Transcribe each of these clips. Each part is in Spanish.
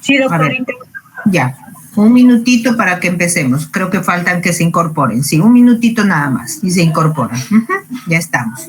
Sí, doctorita. Ya, un minutito para que empecemos. Creo que faltan que se incorporen. Sí, un minutito nada más y se incorporan. Ya estamos.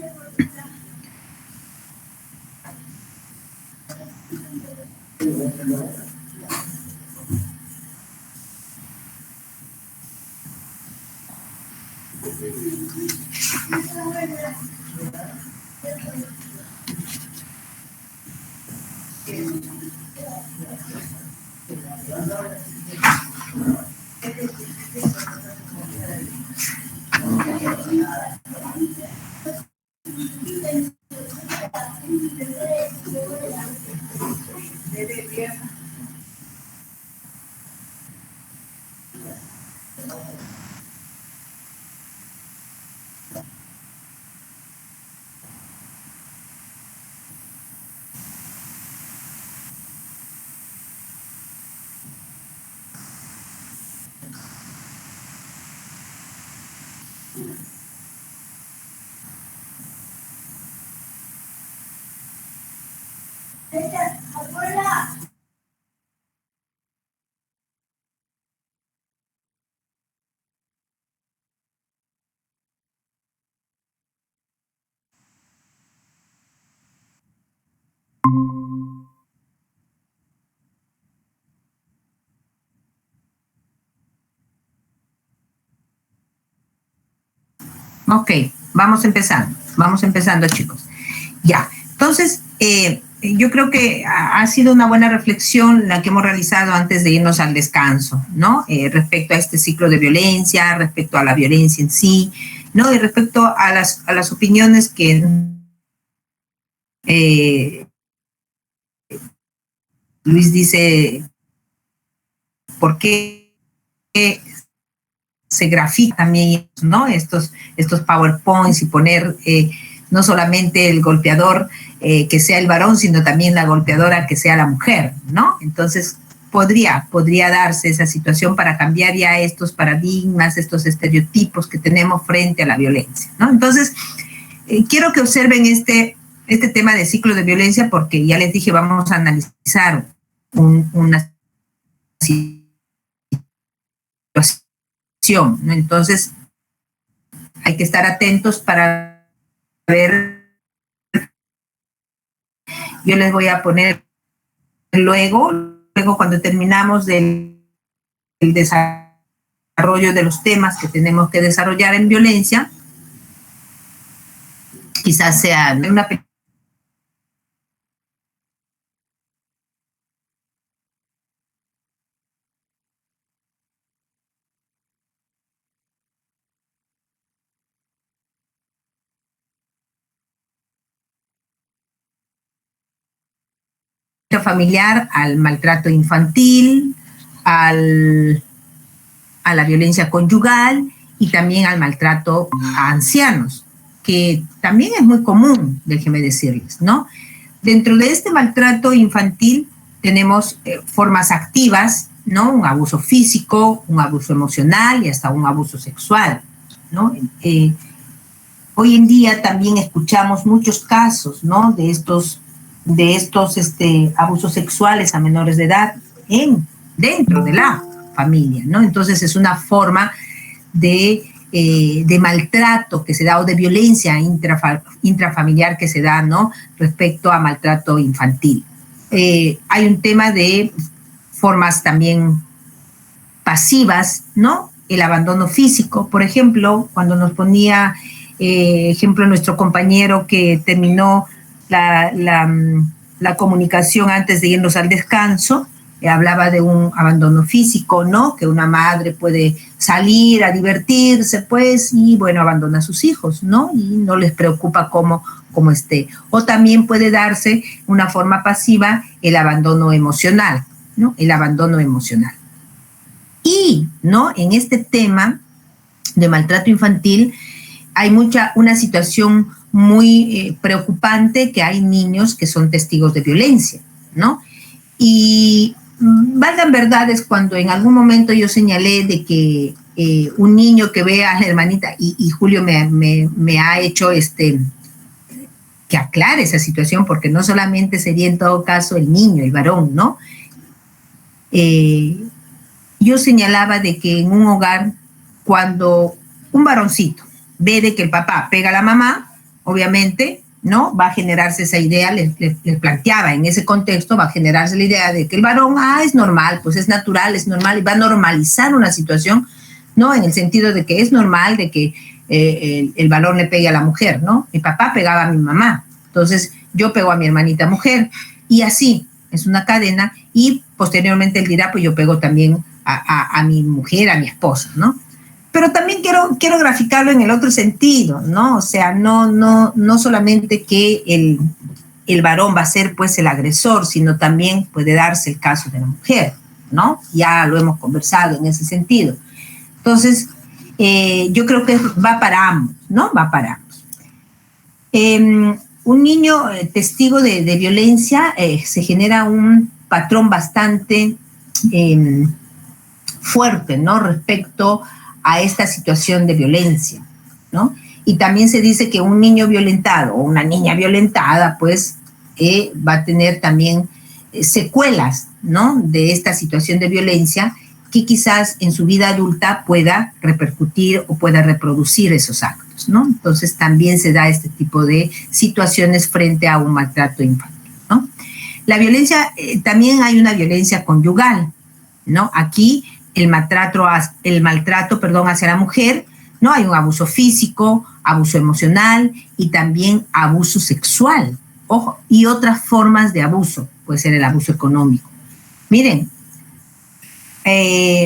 Ok, vamos empezando chicos. Ya, entonces, yo creo que ha sido una buena reflexión la que hemos realizado antes de irnos al descanso, ¿no? Respecto a este ciclo de violencia, respecto a la violencia en sí, ¿no? Y respecto a las opiniones que Luis dice, ¿por qué se grafica también, ¿no? Estos PowerPoints y poner no solamente el golpeador que sea el varón, sino también la golpeadora que sea la mujer, ¿no? Entonces, podría darse esa situación para cambiar ya estos paradigmas, estos estereotipos que tenemos frente a la violencia, ¿no? Entonces, quiero que observen este tema de ciclo de violencia porque ya les dije, vamos a analizar una situación, ¿no? Entonces, hay que estar atentos para ver. Yo les voy a poner luego cuando terminamos del desarrollo de los temas que tenemos que desarrollar en violencia, quizás sea una familiar, al maltrato infantil, a la violencia conyugal y también al maltrato a ancianos, que también es muy común, déjenme decirles, ¿no? Dentro de este maltrato infantil tenemos formas activas, ¿no? Un abuso físico, un abuso emocional y hasta un abuso sexual, ¿no? Hoy en día también escuchamos muchos casos, ¿no? De estos abusos sexuales a menores de edad dentro de la familia, ¿no? Entonces es una forma de maltrato que se da o de violencia intrafamiliar que se da, ¿no? Respecto a maltrato infantil. Hay un tema de formas también pasivas, ¿no? El abandono físico, por ejemplo, cuando nos ponía ejemplo nuestro compañero que terminó la comunicación antes de irnos al descanso, hablaba de un abandono físico, ¿no? Que una madre puede salir a divertirse, pues, y bueno, abandona a sus hijos, ¿no? Y no les preocupa cómo esté. O también puede darse una forma pasiva el abandono emocional, ¿no? El abandono emocional. Y, ¿no? En este tema de maltrato infantil hay una situación muy preocupante, que hay niños que son testigos de violencia, ¿no? Y valgan verdades cuando en algún momento yo señalé de que un niño que ve a la hermanita, y Julio me ha hecho que aclare esa situación, porque no solamente sería en todo caso el niño, el varón, ¿no? Yo señalaba de que en un hogar, cuando un varoncito ve de que el papá pega a la mamá, obviamente, ¿no? Va a generarse esa idea, les planteaba, en ese contexto va a generarse la idea de que el varón, es normal, pues es natural, es normal, y va a normalizar una situación, ¿no? En el sentido de que es normal de que el varón le pegue a la mujer, ¿no? Mi papá pegaba a mi mamá, entonces yo pego a mi hermanita mujer, y así, es una cadena, y posteriormente él dirá, pues yo pego también a mi mujer, a mi esposa, ¿no? Pero también quiero graficarlo en el otro sentido, ¿no? O sea, no solamente que el varón va a ser pues el agresor, sino también puede darse el caso de la mujer, ¿no? Ya lo hemos conversado en ese sentido. Entonces, yo creo que va para ambos, ¿no? Va para ambos. Un niño testigo de violencia se genera un patrón bastante fuerte, ¿no? Respecto a esta situación de violencia, ¿no? Y también se dice que un niño violentado o una niña violentada, pues, va a tener también secuelas, ¿no? De esta situación de violencia que quizás en su vida adulta pueda repercutir o pueda reproducir esos actos, ¿no? Entonces también se da este tipo de situaciones frente a un maltrato infantil, ¿no? La violencia, también hay una violencia conyugal, ¿no? Aquí el maltrato hacia la mujer, ¿no? Hay un abuso físico, abuso emocional y también abuso sexual. Ojo, y otras formas de abuso, puede ser el abuso económico. Miren,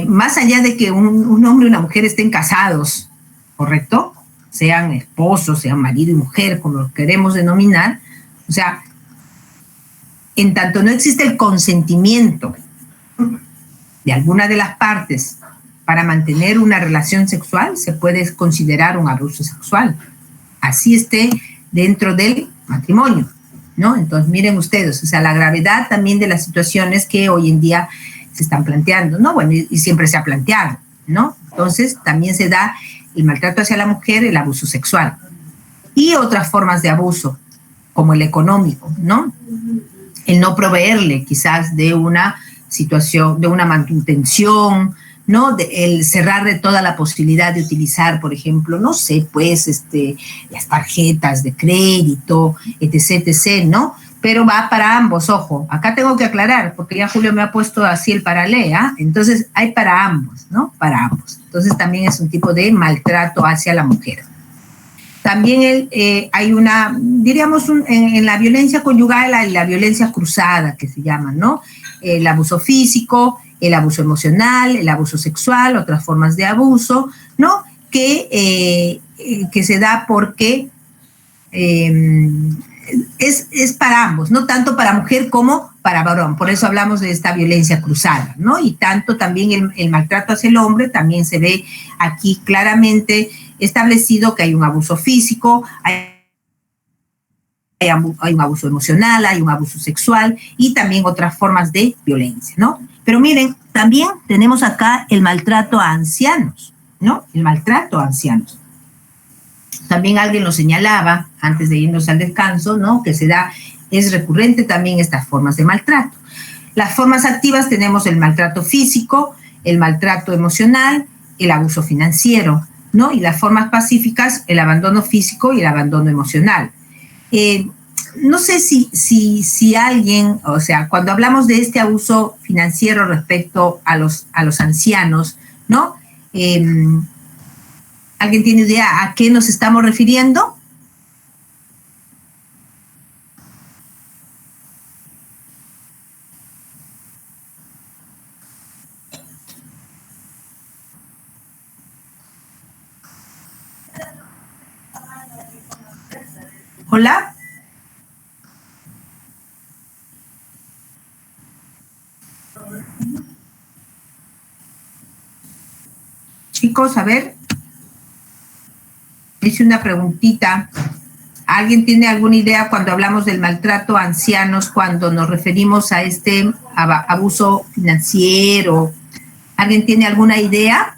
más allá de que un hombre y una mujer estén casados, ¿correcto? Sean esposos, sean marido y mujer, como lo queremos denominar, o sea, en tanto no existe el consentimiento de alguna de las partes para mantener una relación sexual, se puede considerar un abuso sexual. Así esté dentro del matrimonio, ¿no? Entonces, miren ustedes, o sea, la gravedad también de las situaciones que hoy en día se están planteando, ¿no? Bueno, y siempre se ha planteado, ¿no? Entonces, también se da el maltrato hacia la mujer, el abuso sexual. Y otras formas de abuso, como el económico, ¿no? El no proveerle quizás de una situación, de una manutención, ¿no? El cerrarle toda la posibilidad de utilizar, por ejemplo, no sé, pues, las tarjetas de crédito, etc., etc., ¿no? Pero va para ambos, ojo. Acá tengo que aclarar, porque ya Julio me ha puesto así el paralelo, ¿ah? Entonces, hay para ambos, ¿no? Para ambos. Entonces, también es un tipo de maltrato hacia la mujer. También hay una, diríamos, en la violencia conyugal hay la violencia cruzada, que se llama, ¿no? El abuso físico, el abuso emocional, el abuso sexual, otras formas de abuso, ¿no? Que se da porque es para ambos, no tanto para mujer como para varón. Por eso hablamos de esta violencia cruzada, ¿no? Y tanto también el maltrato hacia el hombre, también se ve aquí claramente establecido que hay un abuso físico, hay un abuso emocional, hay un abuso sexual y también otras formas de violencia, ¿no? Pero miren, también tenemos acá el maltrato a ancianos, ¿no? El maltrato a ancianos. También alguien lo señalaba antes de irnos al descanso, ¿no? Que es recurrente también estas formas de maltrato. Las formas activas tenemos el maltrato físico, el maltrato emocional, el abuso financiero, ¿no? Y las formas pacíficas, el abandono físico y el abandono emocional. No sé si alguien, o sea, cuando hablamos de este abuso financiero respecto a los ancianos, ¿no? ¿Alguien tiene idea a qué nos estamos refiriendo? ¿Hola? Chicos, a ver. Hice una preguntita. ¿Alguien tiene alguna idea cuando hablamos del maltrato a ancianos, cuando nos referimos a este abuso financiero? ¿Alguien tiene alguna idea?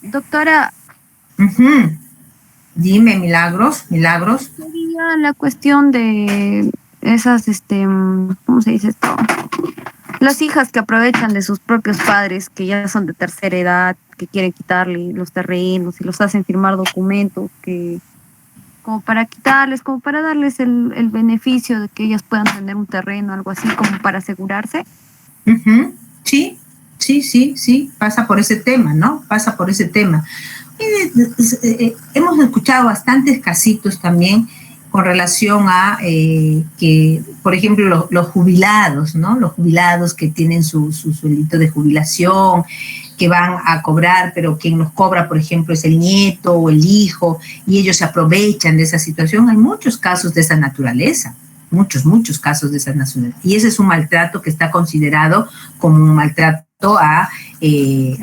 Doctora, Uh-huh. Dime, Milagros, Milagros. Sería la cuestión de esas, ¿cómo se dice esto? Las hijas que aprovechan de sus propios padres, que ya son de tercera edad, que quieren quitarle los terrenos y los hacen firmar documentos que como para quitarles, como para darles el beneficio de que ellas puedan tener un terreno, algo así, como para asegurarse. Sí, sí, pasa por ese tema, ¿no? Pasa por ese tema. Hemos escuchado bastantes casitos también con relación a que, por ejemplo, los jubilados, ¿no? Los jubilados que tienen su sueldito de jubilación, que van a cobrar, pero quien los cobra, por ejemplo, es el nieto o el hijo, y ellos se aprovechan de esa situación. Hay muchos casos de esa naturaleza, muchos casos de esa naturaleza. Y ese es un maltrato que está considerado como un maltrato a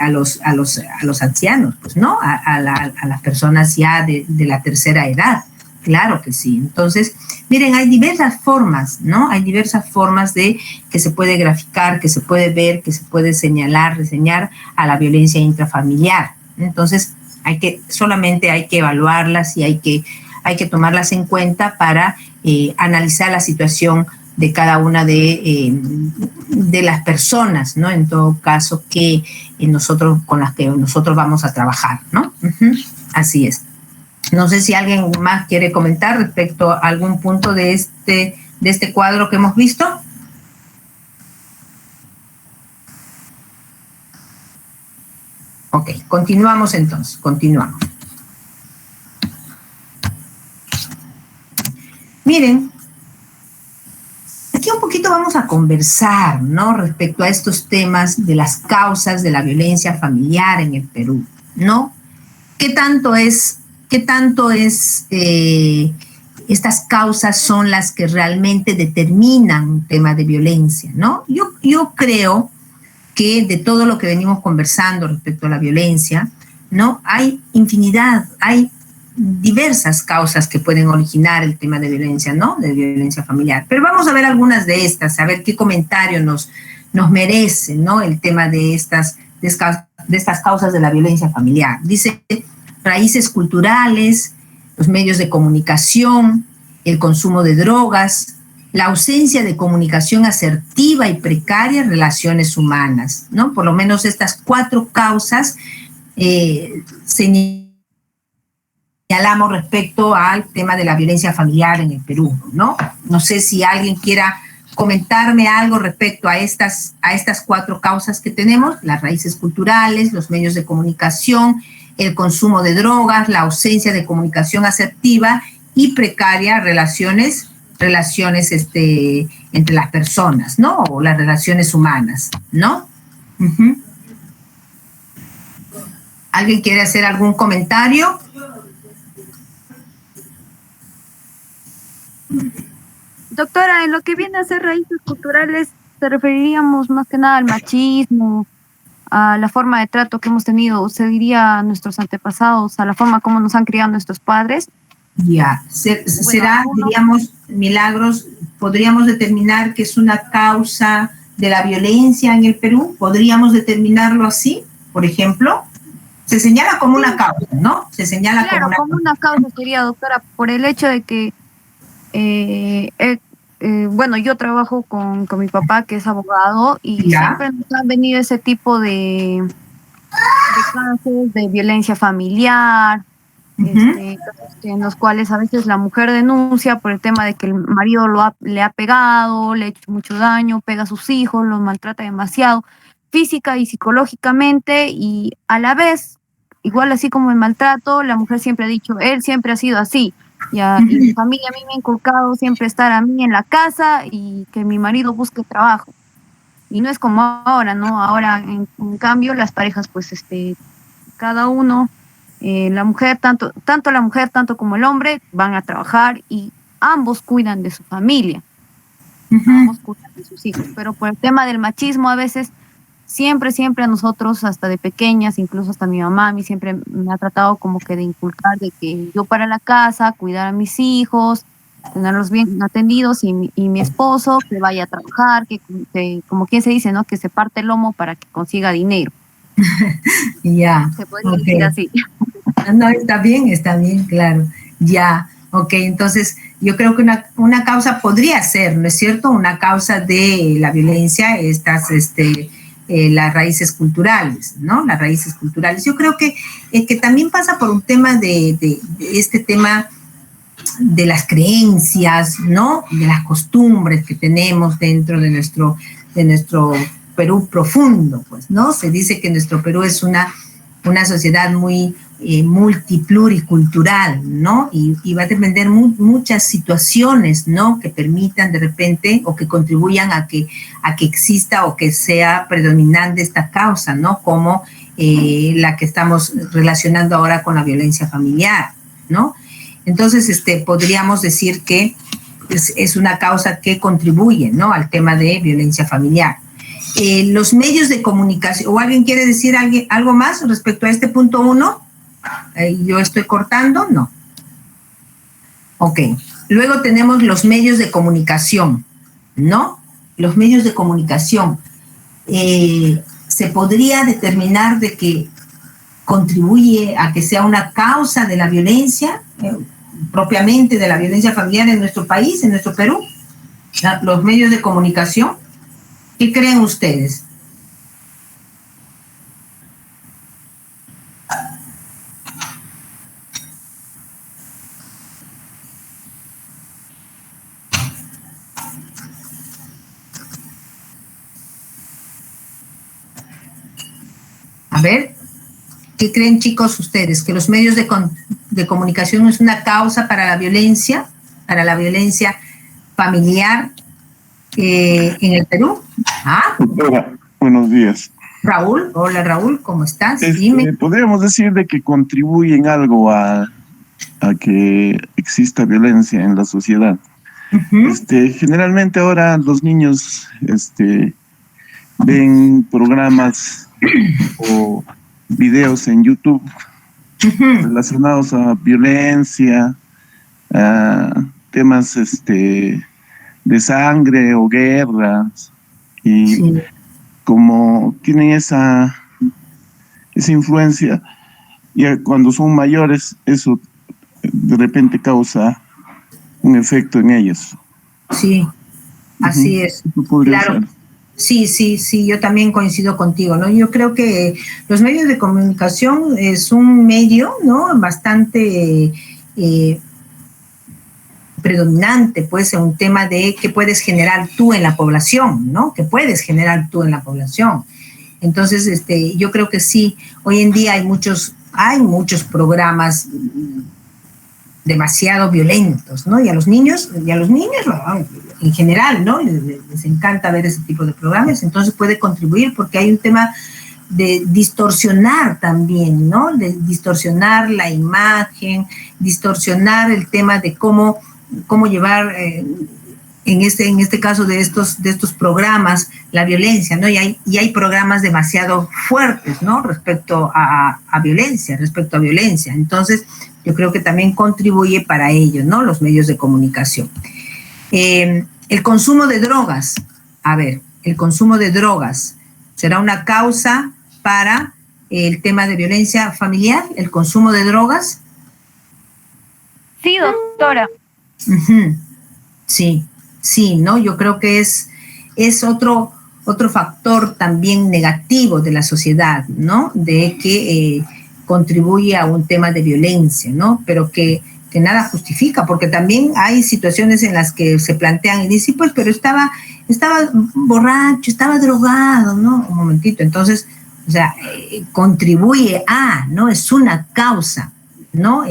los ancianos, pues, ¿no? A las personas ya de la tercera edad. Claro que sí. Entonces, miren, hay diversas formas, ¿no? Hay diversas formas de que se puede graficar, que se puede ver, que se puede señalar, reseñar a la violencia intrafamiliar. Entonces, solamente hay que evaluarlas y hay que tomarlas en cuenta para analizar la situación de cada una de las personas, ¿no? En todo caso, con las que nosotros vamos a trabajar, ¿no? Así es. No sé si alguien más quiere comentar respecto a algún punto de este cuadro que hemos visto. Ok, continuamos entonces, continuamos. Miren, aquí un poquito vamos a conversar, ¿no? Respecto a estos temas de las causas de la violencia familiar en el Perú, ¿no? ¿Qué tanto estas causas son las que realmente determinan un tema de violencia, ¿no? Yo creo que de todo lo que venimos conversando respecto a la violencia, ¿no? Hay infinidad, hay diversas causas que pueden originar el tema de violencia, ¿no? De violencia familiar. Pero vamos a ver algunas de estas, a ver qué comentario nos merece, ¿no? El tema de estas causas de la violencia familiar. Dice raíces culturales, los medios de comunicación, el consumo de drogas, la ausencia de comunicación asertiva y precaria en relaciones humanas, ¿no? Por lo menos estas 4 causas señalamos respecto al tema de la violencia familiar en el Perú, ¿no? No sé si alguien quiera comentarme algo respecto a estas 4 causas que tenemos: las raíces culturales, los medios de comunicación, el consumo de drogas, la ausencia de comunicación asertiva y precaria relaciones entre las personas, ¿no? O las relaciones humanas, ¿no? ¿Alguien quiere hacer algún comentario? Doctora, en lo que viene a ser raíces culturales, ¿se referiríamos más que nada al machismo, a la forma de trato que hemos tenido, se diría a nuestros antepasados, a la forma como nos han criado nuestros padres? Ya, será, diríamos, Milagros, podríamos determinar que es una causa de la violencia en el Perú, podríamos determinarlo así, por ejemplo. Se señala como una causa, ¿no? Se señala como una causa sería, doctora, por el hecho de que bueno, yo trabajo con mi papá, que es abogado, y siempre nos han venido ese tipo de casos de violencia familiar, en los cuales a veces la mujer denuncia por el tema de que el marido le ha pegado, le ha hecho mucho daño, pega a sus hijos, los maltrata demasiado, física y psicológicamente, y a la vez, igual así como el maltrato, la mujer siempre ha dicho, él siempre ha sido así. Y mi familia a mí me ha inculcado siempre estar a mí en la casa y que mi marido busque trabajo. Y no es como ahora, ¿no? Ahora, en cambio, las parejas, pues, cada uno, la mujer, tanto la mujer, tanto como el hombre, van a trabajar y ambos cuidan de su familia. Ambos cuidan de sus hijos. Pero por el tema del machismo, a veces, siempre a nosotros, hasta de pequeñas, incluso hasta mi mamá, a mí siempre me ha tratado como que de inculcar de que yo para la casa, cuidar a mis hijos, tenerlos bien atendidos, y mi esposo que vaya a trabajar, que como quien se dice, ¿no? Que se parte el lomo para que consiga dinero. Ya. Se podría decir así. No, está bien, claro. Ya, ok, entonces yo creo que una causa podría ser, ¿no es cierto? Una causa de la violencia, las raíces culturales, ¿no? Las raíces culturales. Yo creo que también pasa por un tema de este tema de las creencias, ¿no? De las costumbres que tenemos dentro de nuestro Perú profundo, pues, ¿no? Se dice que nuestro Perú es una sociedad muy multipluricultural, ¿no? Y va a depender muchas situaciones, ¿no? Que permitan de repente o que contribuyan a que exista o que sea predominante esta causa, ¿no? Como la que estamos relacionando ahora con la violencia familiar, ¿no? Entonces, podríamos decir que es una causa que contribuye, ¿no? Al tema de violencia familiar. Los medios de comunicación, ¿o alguien quiere decir algo más respecto a este punto 1? ¿Yo estoy cortando? No. Ok. Luego tenemos los medios de comunicación, ¿no? Los medios de comunicación. Se podría determinar de que contribuye a que sea una causa de la violencia, propiamente de la violencia familiar en nuestro país, en nuestro Perú. Los medios de comunicación. ¿Qué creen ustedes? A ver, ¿qué creen, chicos, ustedes? ¿Que los medios de comunicación es una causa para la violencia familiar en el Perú? Hola, buenos días. Raúl, hola Raúl, ¿cómo estás? Dime. Podríamos decir de que contribuyen algo a que exista violencia en la sociedad. Generalmente ahora los niños ven programas o videos en YouTube relacionados a violencia, a temas de sangre o guerras, y sí, como tienen esa influencia, y cuando son mayores eso de repente causa un efecto en ellos. Sí, así es. Claro. Ser. Sí, yo también coincido contigo, ¿no? Yo creo que los medios de comunicación es un medio, ¿no? Bastante predominante, pues, en un tema de qué puedes generar tú en la población, ¿no? ¿Qué puedes generar tú en la población? Entonces, yo creo que sí, hoy en día hay muchos programas demasiado violentos, ¿no? Y a los niños en general, ¿no? Les encanta ver ese tipo de programas, entonces puede contribuir porque hay un tema de distorsionar también, ¿no? De distorsionar la imagen, distorsionar el tema de cómo llevar, en este caso de estos programas, la violencia, ¿no? Y hay programas demasiado fuertes, ¿no? Respecto a violencia. Entonces, yo creo que también contribuye para ello, ¿no? Los medios de comunicación. El consumo de drogas. A ver, el consumo de drogas será una causa para el tema de violencia familiar, el consumo de drogas. Sí, doctora. Sí, ¿no? Yo creo que es otro factor también negativo de la sociedad, ¿no? De que contribuye a un tema de violencia, ¿no? Pero que nada justifica, porque también hay situaciones en las que se plantean y dicen, pues, pero estaba borracho, estaba drogado, ¿no? Un momentito, entonces, o sea, contribuye a, ¿no? Es una causa, ¿no?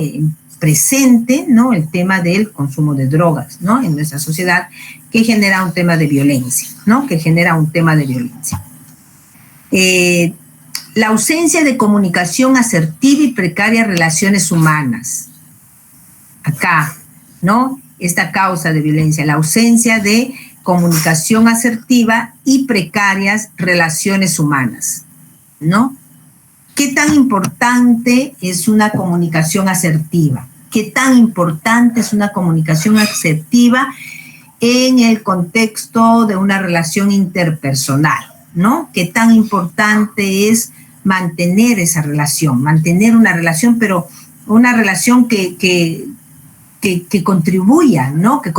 Presente, ¿no? El tema del consumo de drogas, ¿no? En nuestra sociedad, que genera un tema de violencia, ¿no? La ausencia de comunicación asertiva y precaria en relaciones humanas. Acá, ¿no? Esta causa de violencia, la ausencia de comunicación asertiva y precarias relaciones humanas, ¿no? ¿Qué tan importante es una comunicación asertiva? ¿Qué tan importante es una comunicación asertiva en el contexto de una relación interpersonal, ¿no? ¿Qué tan importante es mantener esa relación, mantener una relación, pero una relación que contribuya, ¿no? Que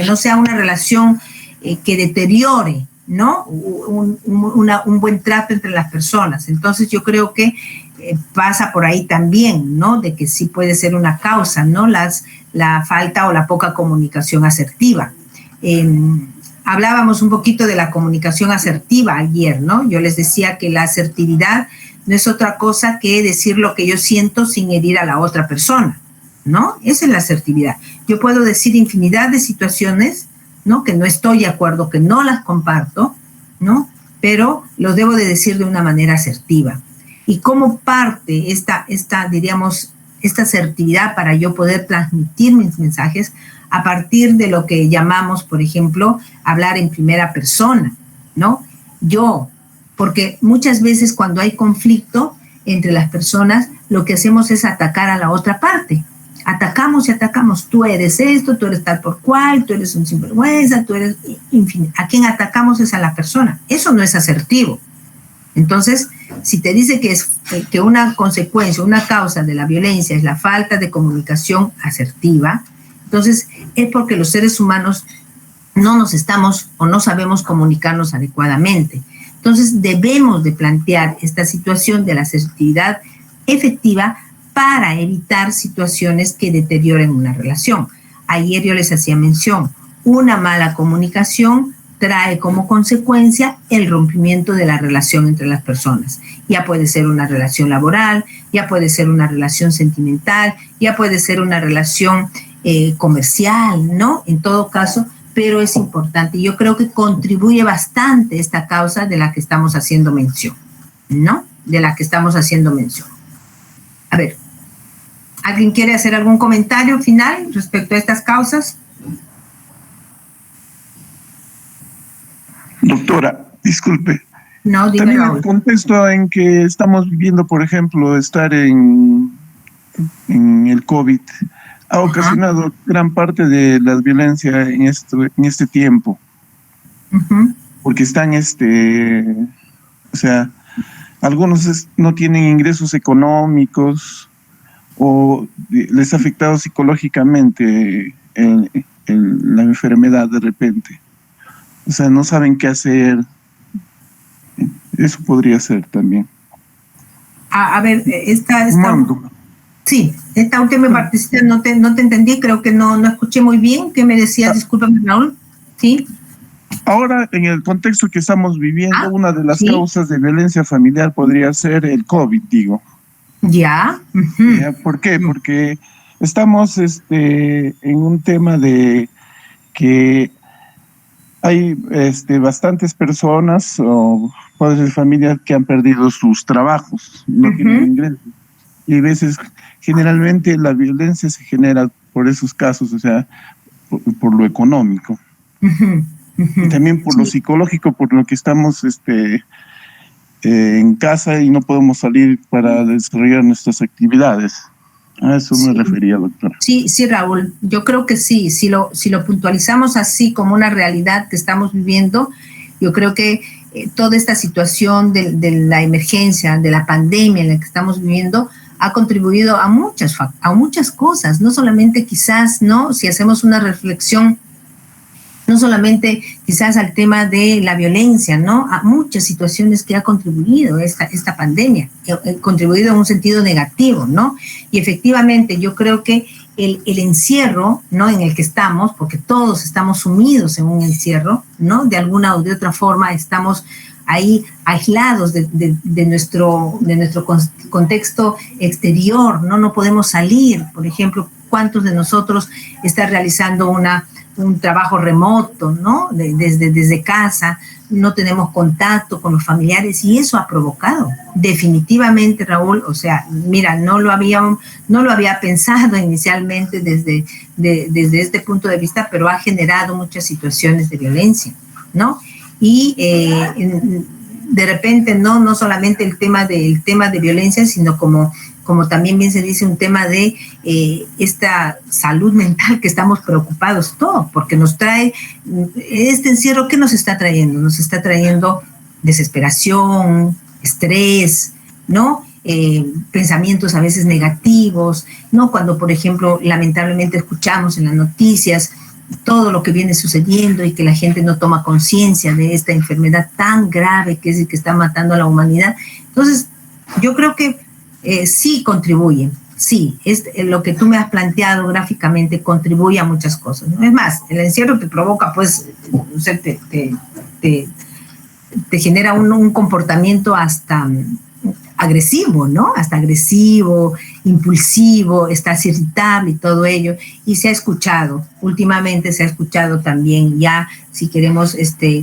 no sea una relación que deteriore, ¿no? Un buen trato entre las personas. Entonces yo creo que pasa por ahí también, ¿no? De que sí puede ser una causa, ¿no? La falta o la poca comunicación asertiva. Hablábamos un poquito de la comunicación asertiva ayer, ¿no? Yo les decía que la asertividad no es otra cosa que decir lo que yo siento sin herir a la otra persona, ¿no? Esa es la asertividad. Yo puedo decir infinidad de situaciones, ¿no? Que no estoy de acuerdo, que no las comparto, ¿no? Pero lo debo de decir de una manera asertiva. Y como parte esta asertividad para yo poder transmitir mis mensajes a partir de lo que llamamos, por ejemplo, hablar en primera persona, ¿no? Yo, porque muchas veces cuando hay conflicto entre las personas, lo que hacemos es atacar a la otra parte. Atacamos y atacamos. Tú eres esto, tú eres tal por cual, tú eres un sinvergüenza, tú eres... En fin, a quien atacamos es a la persona. Eso no es asertivo. Entonces, si te dice que una consecuencia, una causa de la violencia es la falta de comunicación asertiva, entonces es porque los seres humanos no nos estamos o no sabemos comunicarnos adecuadamente. Entonces debemos de plantear esta situación de la asertividad efectiva para evitar situaciones que deterioren una relación. Ayer yo les hacía mención, una mala comunicación trae como consecuencia el rompimiento de la relación entre las personas. Ya puede ser una relación laboral, ya puede ser una relación sentimental, ya puede ser una relación comercial, ¿no? En todo caso, pero es importante. Yo creo que contribuye bastante esta causa de la que estamos haciendo mención, ¿no? De la que estamos haciendo mención. A ver, ¿alguien quiere hacer algún comentario final respecto a estas causas? Doctora, disculpe. No, dígame. También en el contexto en que estamos viviendo, por ejemplo, estar en el COVID, ha ocasionado gran parte de la violencia en este tiempo. Porque están, o sea, algunos no tienen ingresos económicos o les ha afectado psicológicamente la enfermedad de repente. O sea, no saben qué hacer. Eso podría ser también. A ver, sí, esta última partecita no te entendí, creo que no escuché muy bien. ¿Qué me decías? Discúlpame, Raúl. Sí. Ahora, en el contexto que estamos viviendo, una de las causas de violencia familiar podría ser el COVID, digo. Ya. ¿Ya? ¿Por qué? Porque estamos en un tema de que hay bastantes personas o padres de familia que han perdido sus trabajos, no tienen ingresos. Y a veces, generalmente, la violencia se genera por esos casos, o sea, por lo económico. Y también por lo psicológico, por lo que estamos en casa y no podemos salir para desarrollar nuestras actividades. A eso me refería, doctora. Sí, Raúl, yo creo que sí. Si lo puntualizamos así como una realidad que estamos viviendo, yo creo que toda esta situación de la emergencia, de la pandemia en la que estamos viviendo, ha contribuido a muchas cosas, no solamente quizás, ¿no? Si hacemos una reflexión, no solamente quizás al tema de la violencia, ¿no? A muchas situaciones que ha contribuido esta pandemia, contribuido en un sentido negativo, ¿no? Y efectivamente yo creo que el encierro, ¿no? En el que estamos, porque todos estamos sumidos en un encierro, ¿no? De alguna o de otra forma estamos ahí aislados de nuestro contexto exterior, ¿no? No podemos salir. Por ejemplo, ¿cuántos de nosotros están realizando un trabajo remoto, ¿no? Desde casa, no tenemos contacto con los familiares y eso ha provocado definitivamente, Raúl, o sea, mira, no lo había pensado inicialmente desde este punto de vista, pero ha generado muchas situaciones de violencia, ¿no? Y de repente no solamente el tema de violencia, sino como también bien se dice, un tema de esta salud mental que estamos preocupados todos, porque nos trae este encierro. ¿Qué nos está trayendo? Nos está trayendo desesperación, estrés, ¿no? pensamientos a veces negativos, ¿no? Cuando, por ejemplo, lamentablemente escuchamos en las noticias todo lo que viene sucediendo y que la gente no toma conciencia de esta enfermedad tan grave que es el que está matando a la humanidad. Entonces, yo creo que sí contribuye, sí, es lo que tú me has planteado gráficamente contribuye a muchas cosas, ¿no? Es más, el encierro te provoca, pues, o sea, te genera un comportamiento hasta agresivo, ¿no? Hasta agresivo, impulsivo, estás irritable y todo ello. Y se ha escuchado, últimamente se ha escuchado también, ya si queremos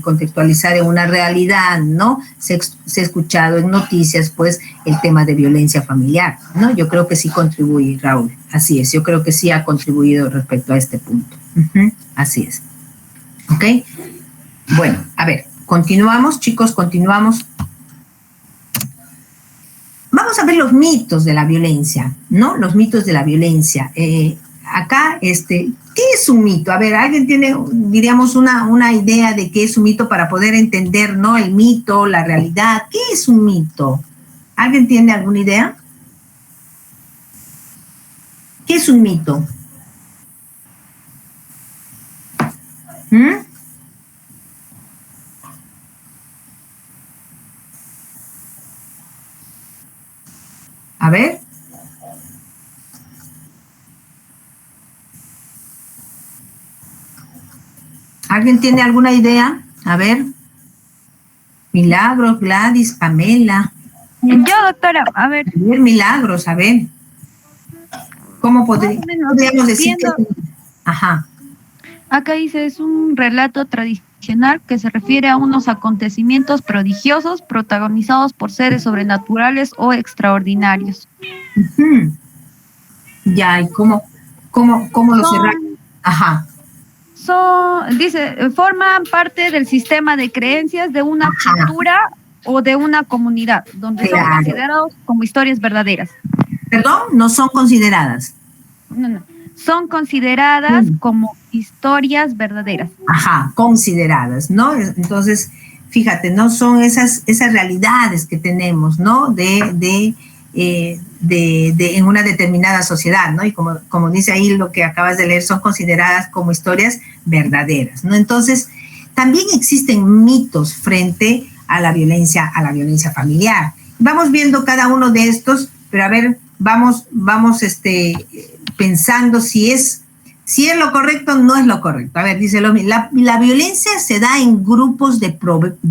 contextualizar en una realidad, ¿no? Se ha escuchado en noticias, pues, el tema de violencia familiar, ¿no? Yo creo que sí contribuye, Raúl. Así es, yo creo que sí ha contribuido respecto a este punto. Así es. ¿Ok? Bueno, a ver, continuamos, chicos, continuamos. Vamos a ver los mitos de la violencia, ¿no? Los mitos de la violencia. Acá, ¿qué es un mito? A ver, ¿alguien tiene, diríamos, una idea de qué es un mito para poder entender, ¿no? El mito, la realidad. ¿Qué es un mito? ¿Alguien tiene alguna idea? ¿Qué es un mito? A ver. ¿Alguien tiene alguna idea? A ver. Milagros, Gladys, Pamela. Yo, doctora, a ver. Milagros, a ver. ¿Cómo podríamos decir que... Ajá. Acá dice, es un relato tradicional que se refiere a unos acontecimientos prodigiosos protagonizados por seres sobrenaturales o extraordinarios. Ya, ¿y cómo lo cerran? Ajá. Dice, forman parte del sistema de creencias de una cultura o de una comunidad, donde son considerados como historias verdaderas. ¿Perdón? ¿No son consideradas? No. Son consideradas como historias verdaderas. Ajá, consideradas, ¿no? Entonces, fíjate, no son esas realidades que tenemos, ¿no? En una determinada sociedad, ¿no? Y como dice ahí lo que acabas de leer, son consideradas como historias verdaderas, ¿no? Entonces, también existen mitos frente a la violencia familiar. Vamos viendo cada uno de estos, pero a ver, vamos pensando si es lo correcto o no es lo correcto. A ver, dice la violencia se da en grupos de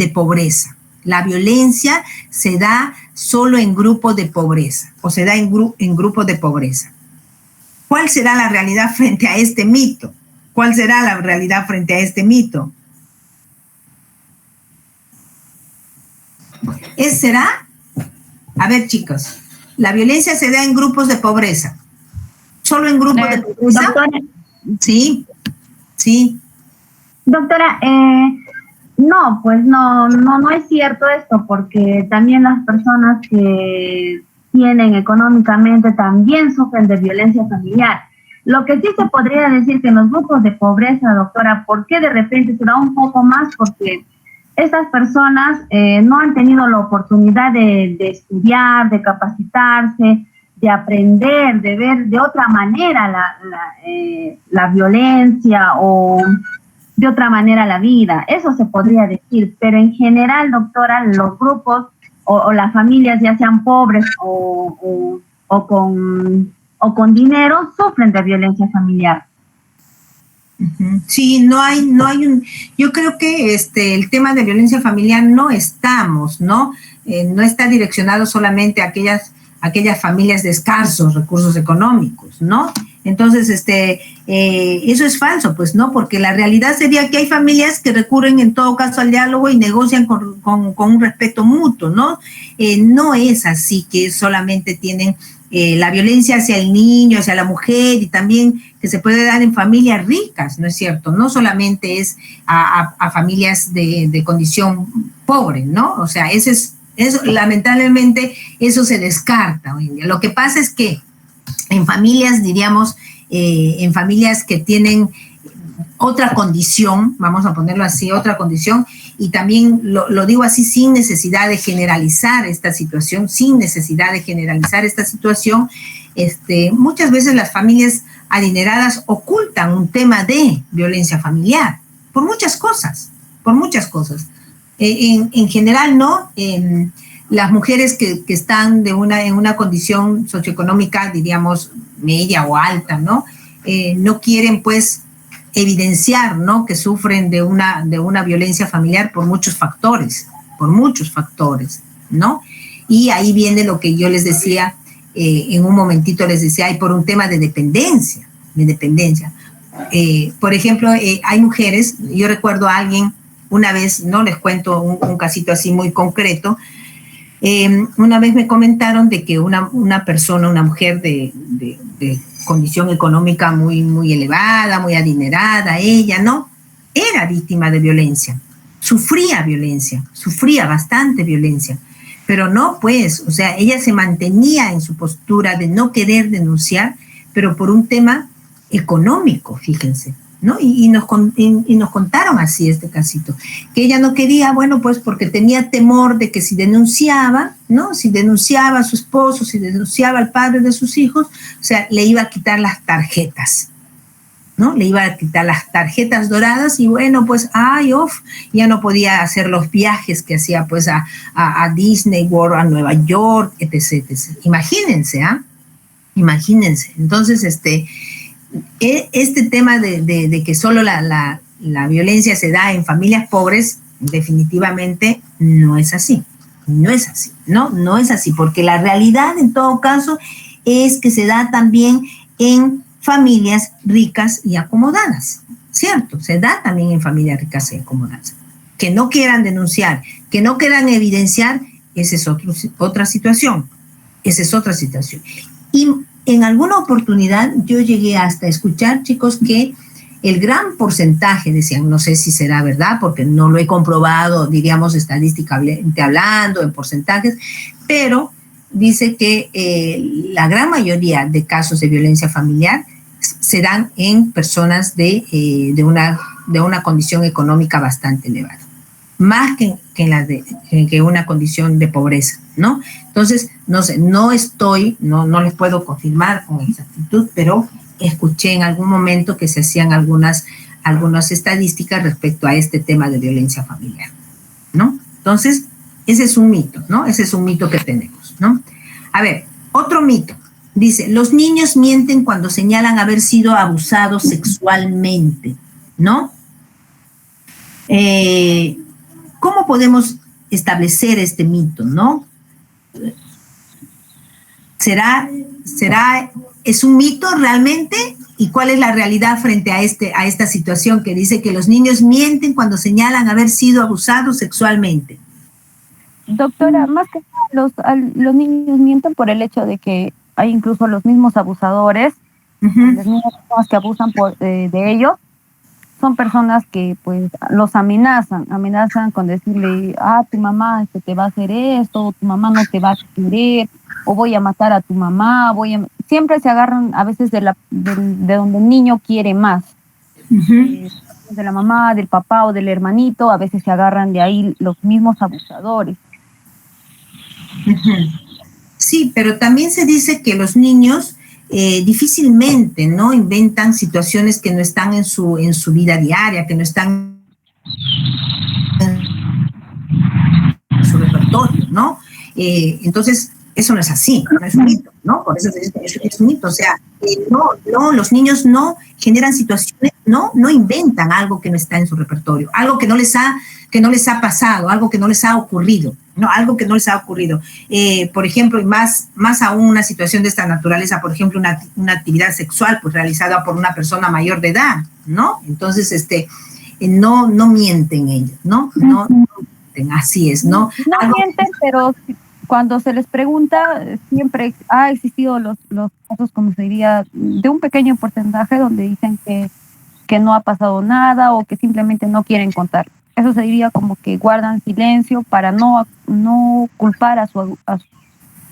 pobreza. La violencia se da solo en grupos de pobreza o se da en grupos de pobreza. ¿Cuál será la realidad frente a este mito? ¿Cuál será la realidad frente a este mito? ¿Será? A ver, chicos, la violencia se da en grupos de pobreza. ¿Solo en grupos de pobreza? Doctora. Sí. Doctora, no, pues no es cierto esto, porque también las personas que tienen económicamente también sufren de violencia familiar. Lo que sí se podría decir que en los grupos de pobreza, doctora, ¿por qué de repente se da un poco más? Porque estas personas no han tenido la oportunidad de estudiar, de capacitarse, de aprender, de ver de otra manera la violencia o de otra manera la vida. Eso se podría decir, pero en general, doctora, los grupos o las familias, ya sean pobres o con dinero, sufren de violencia familiar. Sí, no hay yo creo que el tema de violencia familiar no está direccionado solamente a aquellas familias de escasos recursos económicos, ¿no? Entonces, eso es falso, pues, ¿no? Porque la realidad sería que hay familias que recurren en todo caso al diálogo y negocian con un respeto mutuo, ¿no? No es así que solamente tienen la violencia hacia el niño, hacia la mujer, y también que se puede dar en familias ricas, ¿no es cierto? No solamente es a familias de condición pobre, ¿no? O sea, eso lamentablemente eso se descarta hoy en día. Lo que pasa es que en familias, diríamos, en familias que tienen otra condición, vamos a ponerlo así, otra condición, y también lo digo así sin necesidad de generalizar esta situación, muchas veces las familias adineradas ocultan un tema de violencia familiar por muchas cosas. En general, ¿no? Las mujeres que están en una condición socioeconómica, diríamos, media o alta, ¿no? No quieren, pues, evidenciar, ¿no?, que sufren de una violencia familiar por muchos factores, ¿no? Y ahí viene lo que yo les decía, en un momentito les decía, y por un tema de dependencia. Por ejemplo, hay mujeres, yo recuerdo a alguien, una vez, no les cuento un casito así muy concreto, una vez me comentaron de que una persona, una mujer de condición económica muy, muy elevada, muy adinerada, ella, ¿no?, era víctima de violencia, sufría bastante violencia, pero no, pues, o sea, ella se mantenía en su postura de no querer denunciar, pero por un tema económico, fíjense, ¿no? Y nos contaron así este casito, que ella no quería, bueno, pues porque tenía temor de que si denunciaba, ¿no?, si denunciaba a su esposo, si denunciaba al padre de sus hijos, o sea, le iba a quitar las tarjetas, ¿no? Le iba a quitar las tarjetas doradas y bueno, pues, ya no podía hacer los viajes que hacía, pues, a Disney World, a Nueva York, etc. Imagínense, Imagínense. Entonces, este tema de que solo la violencia se da en familias pobres, definitivamente no es así, no es así, porque la realidad en todo caso es que se da también en familias ricas y acomodadas, ¿cierto? Se da también en familias ricas y acomodadas. Que no quieran denunciar, que no quieran evidenciar, esa es otra situación. Y en alguna oportunidad yo llegué hasta escuchar, chicos, que el gran porcentaje, decían, no sé si será verdad, porque no lo he comprobado, diríamos, estadísticamente hablando, en porcentajes, pero dice que la gran mayoría de casos de violencia familiar se dan en personas de una condición económica bastante elevada, más que una condición de pobreza, ¿no? Entonces, no sé, no les puedo confirmar con exactitud, pero escuché en algún momento que se hacían algunas estadísticas respecto a este tema de violencia familiar, ¿no? Entonces, ese es un mito, ¿no? Ese es un mito que tenemos, ¿no? A ver, otro mito. Dice, los niños mienten cuando señalan haber sido abusados sexualmente, ¿no? ¿Cómo podemos establecer este mito, no? ¿Es un mito realmente? ¿Y cuál es la realidad frente a esta situación que dice que los niños mienten cuando señalan haber sido abusados sexualmente? Doctora, más que los niños mienten por el hecho de que hay incluso los mismos abusadores, las mismas personas que abusan de ellos, son personas que pues los amenazan con decirle, tu mamá te va a hacer esto, tu mamá no te va a querer, o voy a matar a tu mamá, siempre se agarran a veces de donde el niño quiere más, de la mamá, del papá o del hermanito, a veces se agarran de ahí los mismos abusadores. Sí, pero también se dice que los niños difícilmente, ¿no?, inventan situaciones que no están en su vida diaria, que no están en su repertorio, ¿no? Entonces, eso no es así, no es un mito, ¿no? Por eso es un mito, o sea, no, los niños no generan situaciones, no inventan algo que no está en su repertorio, algo que no les ha pasado, algo que no les ha ocurrido, ¿no? Algo que no les ha ocurrido. Por ejemplo, y más aún una situación de esta naturaleza, por ejemplo, una actividad sexual pues realizada por una persona mayor de edad, ¿no? Entonces, no mienten ellos, ¿no? No mienten, así es, ¿no? No mienten, pero cuando se les pregunta, siempre ha existido los casos, como se diría, de un pequeño porcentaje donde dicen que no ha pasado nada o que simplemente no quieren contar. Eso se diría como que guardan silencio para no culpar a su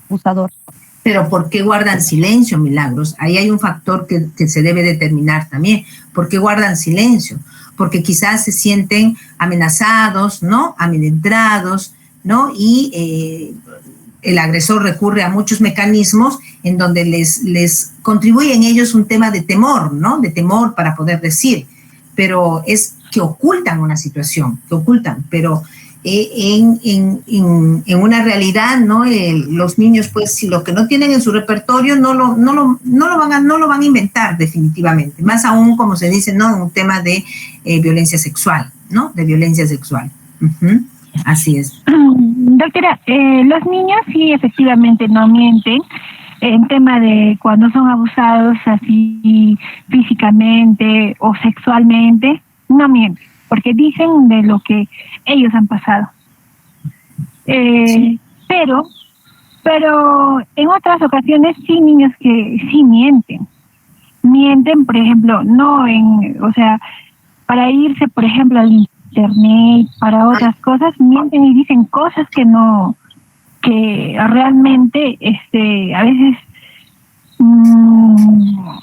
abusador. Pero ¿por qué guardan silencio, Milagros? Ahí hay un factor que se debe determinar también. ¿Por qué guardan silencio? porque quizás se sienten amenazados, ¿no? Amedrentados, ¿no? Y el agresor recurre a muchos mecanismos en donde les contribuye en ellos un tema de temor, ¿no? De temor para poder decir, pero es que ocultan una situación, pero en una realidad, ¿no? Los niños, pues, si lo que no tienen en su repertorio no lo van a inventar definitivamente, más aún, como se dice, ¿no? Un tema de violencia sexual, ¿no? De violencia sexual. Uh-huh. Así es. Doctora, los niños sí efectivamente no mienten en tema de cuando son abusados así físicamente o sexualmente, no mienten, porque dicen de lo que ellos han pasado. Sí. Pero en otras ocasiones sí, niños que sí mienten, por ejemplo, para irse, por ejemplo, al internet, para otras cosas, mienten y dicen cosas que realmente a veces uno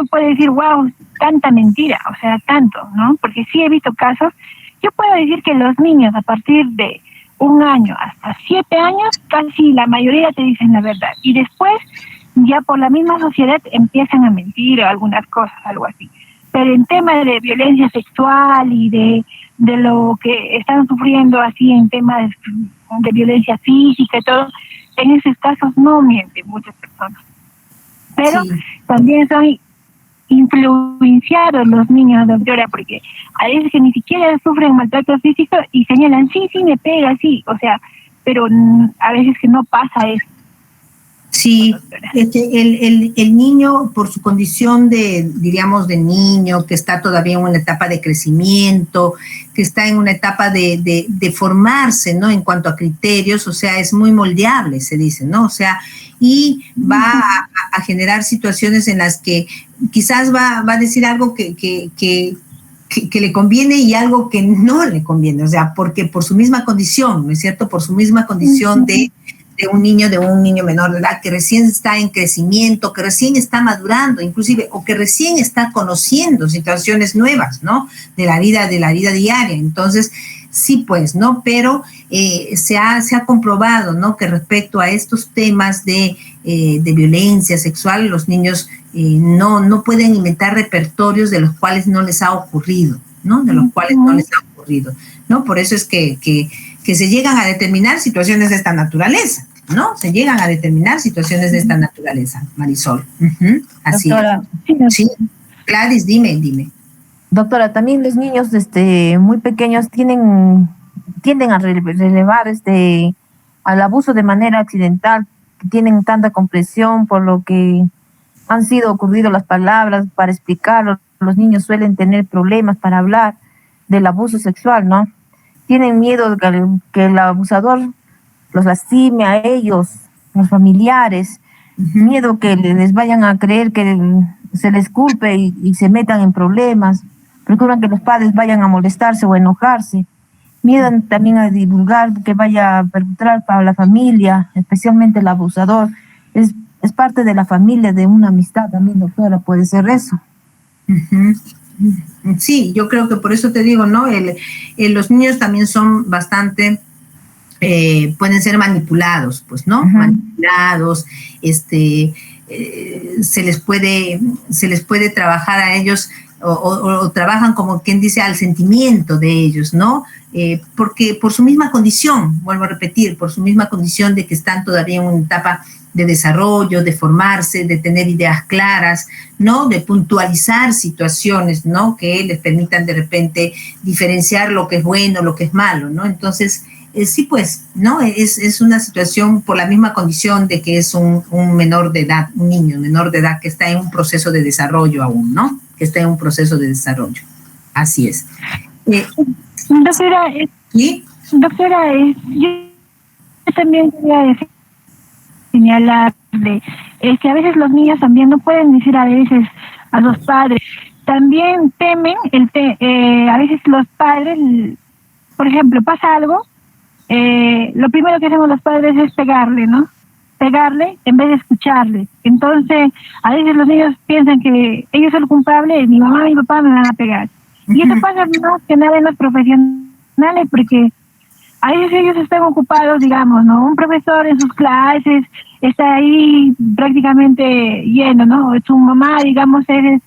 puede decir, wow, tanta mentira, tanto, ¿no? Porque sí he visto casos. Yo puedo decir que los niños a partir de 1 año hasta 7 años, casi la mayoría te dicen la verdad, y después ya por la misma sociedad empiezan a mentir o algunas cosas, algo así. Pero en tema de violencia sexual y de lo que están sufriendo así en temas de violencia física y todo, en esos casos no mienten muchas personas. Pero sí, también son influenciados los niños, doctora, porque a veces que ni siquiera sufren maltrato físico y señalan, sí, me pega, sí, pero a veces que no pasa eso. Sí, el niño, por su condición de niño, que está todavía en una etapa de crecimiento, que está en una etapa de formarse, ¿no? En cuanto a criterios, es muy moldeable, se dice, ¿no? Y va a generar situaciones en las que quizás va a decir algo que le conviene y algo que no le conviene, porque por su misma condición, ¿no es cierto? Por su misma condición de un niño menor de edad que recién está en crecimiento, que recién está madurando, inclusive, o que recién está conociendo situaciones nuevas, ¿no? De la vida diaria. Entonces, sí, pues, ¿no? Pero se ha comprobado, ¿no? Que respecto a estos temas de violencia sexual, los niños no pueden inventar repertorios de los cuales no les ha ocurrido, ¿no? ¿No? Por eso es que se llegan a determinar situaciones de esta naturaleza, ¿no? Se llegan a determinar situaciones de esta naturaleza, Marisol. Uh-huh. Así doctora, es. Sí, Gladys, dime. Doctora, también los niños muy pequeños tienden a relevar al abuso de manera accidental, tienen tanta comprensión por lo que han sido ocurrido las palabras para explicarlo. Los niños suelen tener problemas para hablar del abuso sexual, ¿no? Tienen miedo que el abusador los lastime a ellos, los familiares, miedo que les vayan a creer que se les culpe y se metan en problemas, procuran que los padres vayan a molestarse o enojarse, miedo también a divulgar que vaya a perpetrar para la familia, especialmente el abusador. Es parte de la familia, de una amistad también, doctora, puede ser eso. Uh-huh. Sí, yo creo que por eso te digo, ¿no? Los niños también son bastante, pueden ser manipulados, pues, ¿no? Uh-huh. Manipulados, se les puede trabajar a ellos o trabajan como quien dice al sentimiento de ellos, ¿no? Porque por su misma condición, vuelvo a repetir, por su misma condición de que están todavía en una etapa de desarrollo, de formarse, de tener ideas claras, ¿no? De puntualizar situaciones, ¿no? Que les permitan de repente diferenciar lo que es bueno, lo que es malo, ¿no? Entonces, sí, pues, ¿no? Es una situación por la misma condición de que es un menor de edad, un niño menor de edad que está en un proceso de desarrollo aún, ¿no? Que está en un proceso de desarrollo. Así es. Doctora, ¿sí? Doctora, yo también quería señalarle que a veces los niños también no pueden decir a veces a los padres, también temen, a veces los padres, por ejemplo, pasa algo, lo primero que hacemos los padres es pegarle, ¿no? Pegarle en vez de escucharle. Entonces, a veces los niños piensan que ellos son los culpables, mi mamá y mi papá me van a pegar. Y eso pasa más que nada en los profesionales, porque a veces ellos están ocupados, digamos, ¿no? Un profesor en sus clases está ahí prácticamente lleno, ¿no? Su mamá, digamos, es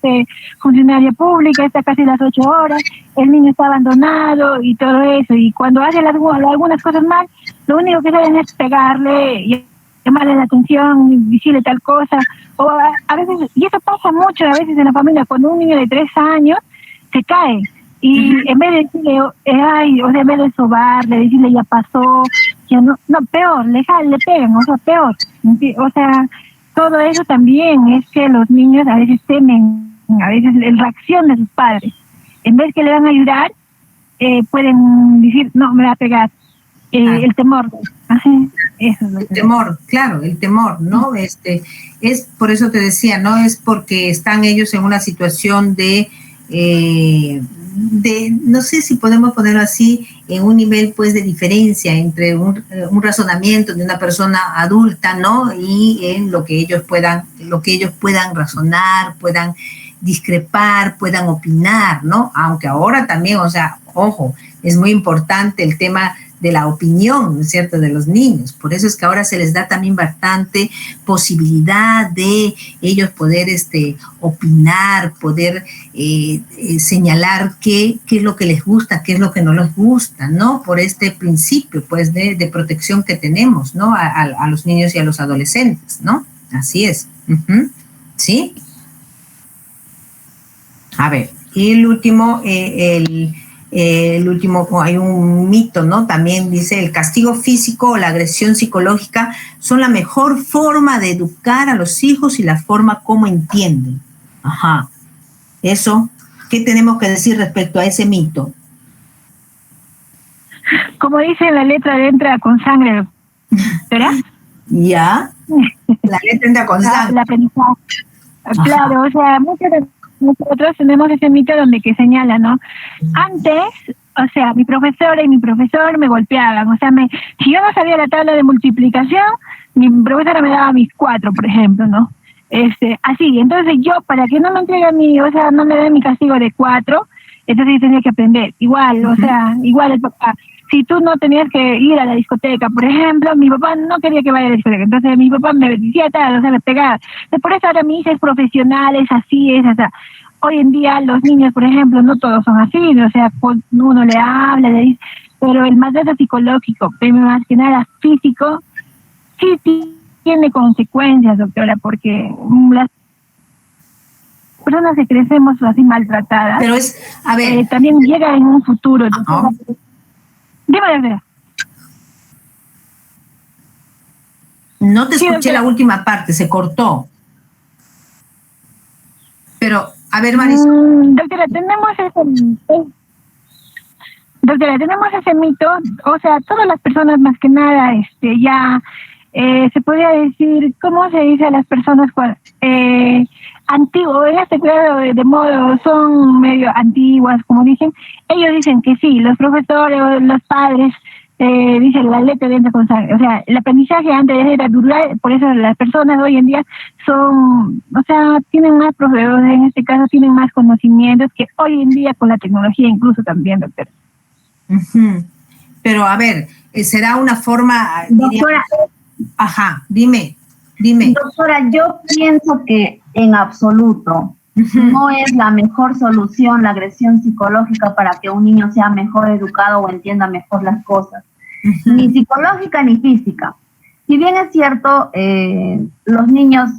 funcionaria pública, está casi las 8 horas, el niño está abandonado y todo eso, y cuando hace algunas cosas mal, lo único que saben es pegarle y llamarle la atención, decirle tal cosa, o a veces, y eso pasa mucho a veces en la familia, cuando un niño de 3 años se cae, y en vez de decirle, ay, o sea, en vez de sobarle, decirle ya pasó, ya no, peor, le pegan, o sea, peor. O sea, todo eso también es que los niños a veces temen, a veces la reacción de sus padres. En vez que le van a ayudar, pueden decir, no, me va a pegar. El temor. Así, eso es lo que temor, claro, el temor, ¿no? Es por eso te decía, ¿no? Es porque están ellos en una situación de no sé si podemos ponerlo así, en un nivel pues de diferencia entre un razonamiento de una persona adulta, ¿no? Y en lo que ellos puedan razonar, puedan discrepar, puedan opinar, ¿no? Aunque ahora también, o sea, ojo, es muy importante el tema de la opinión, ¿no es cierto?, de los niños. Por eso es que ahora se les da también bastante posibilidad de ellos poder opinar, poder señalar qué es lo que les gusta, qué es lo que no les gusta, ¿no? Por este principio, pues, de protección que tenemos, ¿no? A los niños y a los adolescentes, ¿no? Así es. ¿Sí? A ver, y el último, hay un mito, ¿no? También dice, el castigo físico o la agresión psicológica son la mejor forma de educar a los hijos y la forma como entienden. Ajá. Eso, ¿qué tenemos que decir respecto a ese mito? Como dice la letra, entra con sangre, ¿verdad? Ya, la letra entra con sangre. La aprendizaje. Claro, o sea, muchos de nosotros tenemos ese mito donde que señala, ¿no? Antes, o sea, mi profesora y mi profesor me golpeaban, o sea, si yo no sabía la tabla de multiplicación, mi profesora me daba mis 4, por ejemplo, ¿no? Así, entonces yo, para que no me entregue no me den mi castigo de 4, entonces yo tenía que aprender, igual, o sea, igual el papá. Si tú no tenías que ir a la discoteca, por ejemplo, mi papá no quería que vaya a la discoteca, entonces mi papá me decía tal, o sea, me pegaba. Entonces, por eso ahora mi hija es profesional, es así, o sea, hoy en día los niños, por ejemplo, no todos son así, o sea, uno le habla, le dice, pero el maltrato psicológico, pero más que nada físico, sí tiene consecuencias, doctora, porque las personas que crecemos así maltratadas, pero a ver, también llega en un futuro. Entonces, dime. No te escuché la última parte, se cortó. Pero, a ver, Marisol. Doctora, tenemos ese mito, o sea, todas las personas más que nada, ya se podría decir, ¿cómo se dice a las personas antiguos, en este grado de modo, son medio antiguas, como dicen? Ellos dicen que sí, los profesores o los padres dicen la letra entra con sangre. O sea, el aprendizaje antes era duro, por eso las personas hoy en día son, o sea, tienen más profesores, en este caso tienen más conocimientos que hoy en día con la tecnología incluso también, doctor. Pero a ver, será una forma... Doctora, ajá, dime. Doctora, yo pienso que en absoluto no es la mejor solución la agresión psicológica para que un niño sea mejor educado o entienda mejor las cosas, ni psicológica ni física. Si bien es cierto, los niños,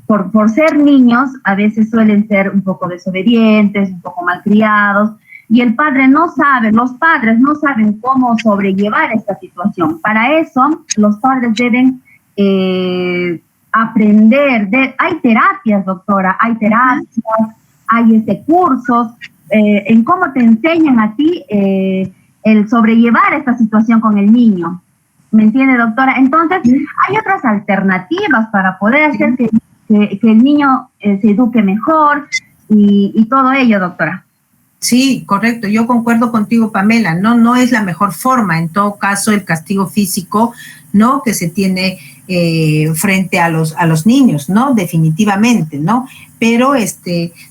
por ser niños, a veces suelen ser un poco desobedientes, un poco malcriados, y los padres no saben cómo sobrellevar esta situación. Para eso, los padres deben aprender. Hay terapias, doctora, hay cursos en cómo te enseñan a ti el sobrellevar esta situación con el niño. ¿Me entiende, doctora? Entonces, hay otras alternativas para poder hacer que el niño se eduque mejor y todo ello, doctora. Sí, correcto. Yo concuerdo contigo, Pamela. No es la mejor forma. En todo caso, el castigo físico, ¿no?, que se tiene frente a los niños, ¿no? Definitivamente, ¿no? Pero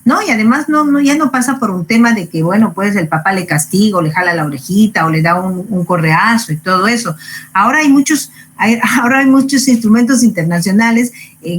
no, y además ya no pasa por un tema de que, bueno, pues el papá le castiga o le jala la orejita o le da un correazo y todo eso. Ahora hay muchos instrumentos internacionales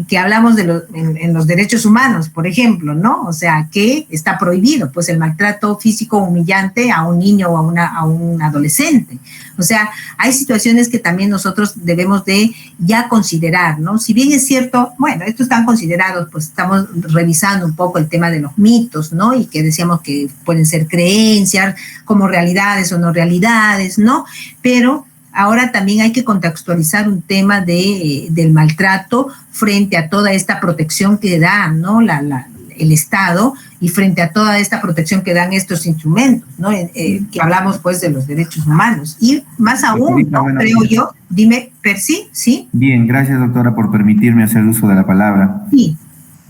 que hablamos en los derechos humanos, por ejemplo, ¿no? O sea, que está prohibido, pues, el maltrato físico humillante a un niño o a un adolescente. O sea, hay situaciones que también nosotros debemos de ya considerar, ¿no? Si bien es cierto, bueno, estos están considerados, pues estamos revisando un poco el tema de los mitos, ¿no? Y que decíamos que pueden ser creencias como realidades o no realidades, ¿no? Pero ahora también hay que contextualizar un tema del maltrato frente a toda esta protección que da, ¿no? El Estado, y frente a toda esta protección que dan estos instrumentos, ¿no? Que hablamos, pues, de los derechos humanos. Y más aún, ¿no? Creo yo, dime, Percy, ¿sí? Bien, gracias, doctora, por permitirme hacer uso de la palabra. Sí.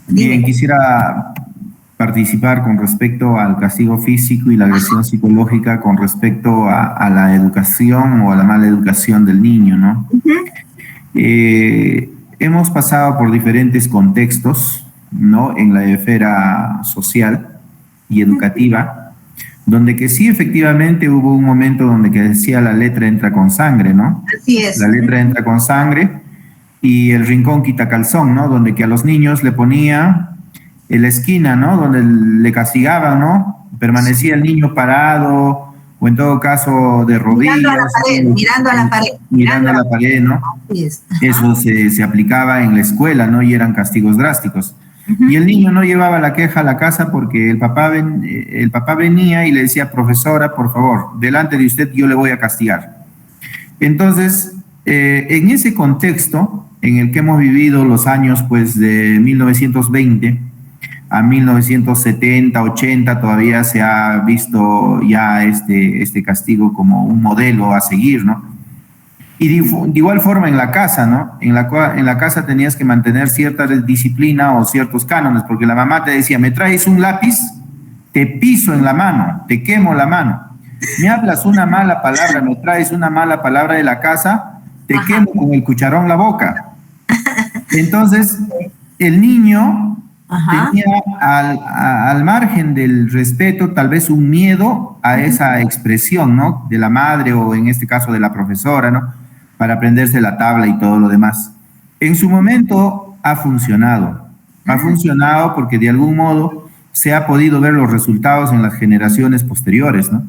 Dime. Bien, quisiera participar con respecto al castigo físico y la agresión psicológica con respecto a la educación o a la mala educación del niño, ¿no? Hemos pasado por diferentes contextos, ¿no? En la esfera social y educativa, donde que sí, efectivamente, hubo un momento donde que decía la letra entra con sangre, ¿no? Así es. La letra entra con sangre y el rincón quita calzón, ¿no? Donde que a los niños le ponía en la esquina, ¿no? Donde le castigaban, ¿no? Permanecía el niño parado o en todo caso de rodillas. Mirando a la pared. Mirando a la pared, ¿no? Así es. Eso se aplicaba en la escuela, ¿no? Y eran castigos drásticos. Y el niño no llevaba la queja a la casa porque el papá venía y le decía, profesora, por favor, delante de usted yo le voy a castigar. Entonces, en ese contexto en el que hemos vivido los años, pues, de 1920 a 1970, 80, todavía se ha visto ya este castigo como un modelo a seguir, ¿no? Y de igual forma en la casa, ¿no? En la casa tenías que mantener cierta disciplina o ciertos cánones, porque la mamá te decía, me traes un lápiz, te piso en la mano, te quemo la mano. Me hablas una mala palabra, me traes una mala palabra de la casa, te quemo con el cucharón la boca. Entonces, el niño tenía al margen del respeto tal vez un miedo a esa expresión, ¿no? De la madre o en este caso de la profesora, ¿no? Para aprenderse la tabla y todo lo demás. En su momento ha funcionado porque de algún modo se ha podido ver los resultados en las generaciones posteriores, ¿no?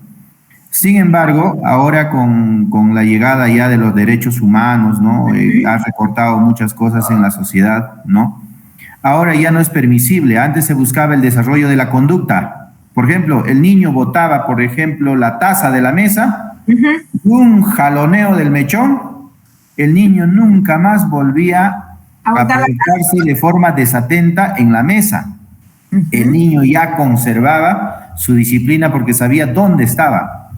Sin embargo, ahora con la llegada ya de los derechos humanos, ¿no? Ha recortado muchas cosas en la sociedad, ¿no? Ahora ya no es permisible. Antes se buscaba el desarrollo de la conducta. Por ejemplo, el niño botaba, por ejemplo, la taza de la mesa, un jaloneo del mechón, el niño nunca más volvía a colocarse de forma desatenta en la mesa. El niño ya conservaba su disciplina porque sabía dónde estaba.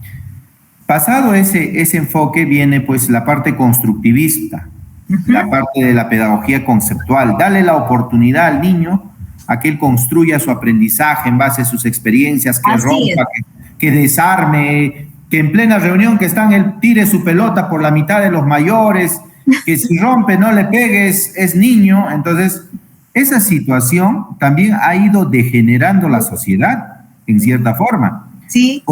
Pasado ese enfoque viene pues la parte constructivista, la parte de la pedagogía conceptual. Dale la oportunidad al niño a que él construya su aprendizaje en base a sus experiencias, que rompa, que desarme, que en plena reunión que están, él tire su pelota por la mitad de los mayores, que si rompe no le pegues, es niño. Entonces, esa situación también ha ido degenerando la sociedad, en cierta forma. Sí,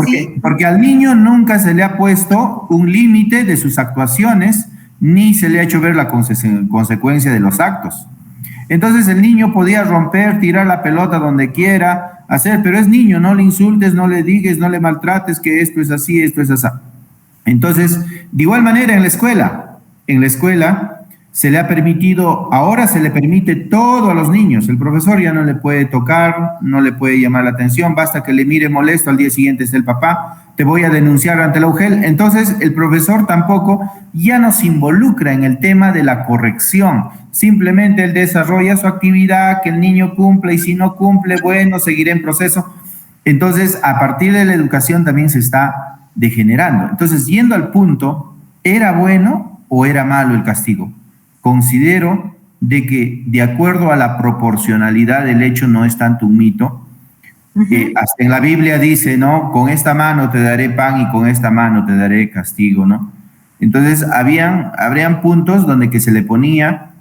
porque al niño nunca se le ha puesto un límite de sus actuaciones, ni se le ha hecho ver la consecuencia de los actos. Entonces el niño podía romper, tirar la pelota donde quiera, hacer, pero es niño, no le insultes, no le digas, no le maltrates, que esto es así, esto es así. Entonces, de igual manera en la escuela se le ha permitido, ahora se le permite todo a los niños. El profesor ya no le puede tocar, no le puede llamar la atención, basta que le mire molesto, al día siguiente es el papá, te voy a denunciar ante la UGEL. Entonces el profesor tampoco ya no se involucra en el tema de la corrección, simplemente él desarrolla su actividad, que el niño cumple, y si no cumple, bueno, seguirá en proceso. Entonces, a partir de la educación también se está degenerando. Entonces, yendo al punto, ¿era bueno o era malo el castigo? Considero de que, de acuerdo a la proporcionalidad del hecho, no es tanto un mito. Hasta en la Biblia dice, ¿no? Con esta mano te daré pan y con esta mano te daré castigo, ¿no? Entonces, habrían puntos donde que se le ponía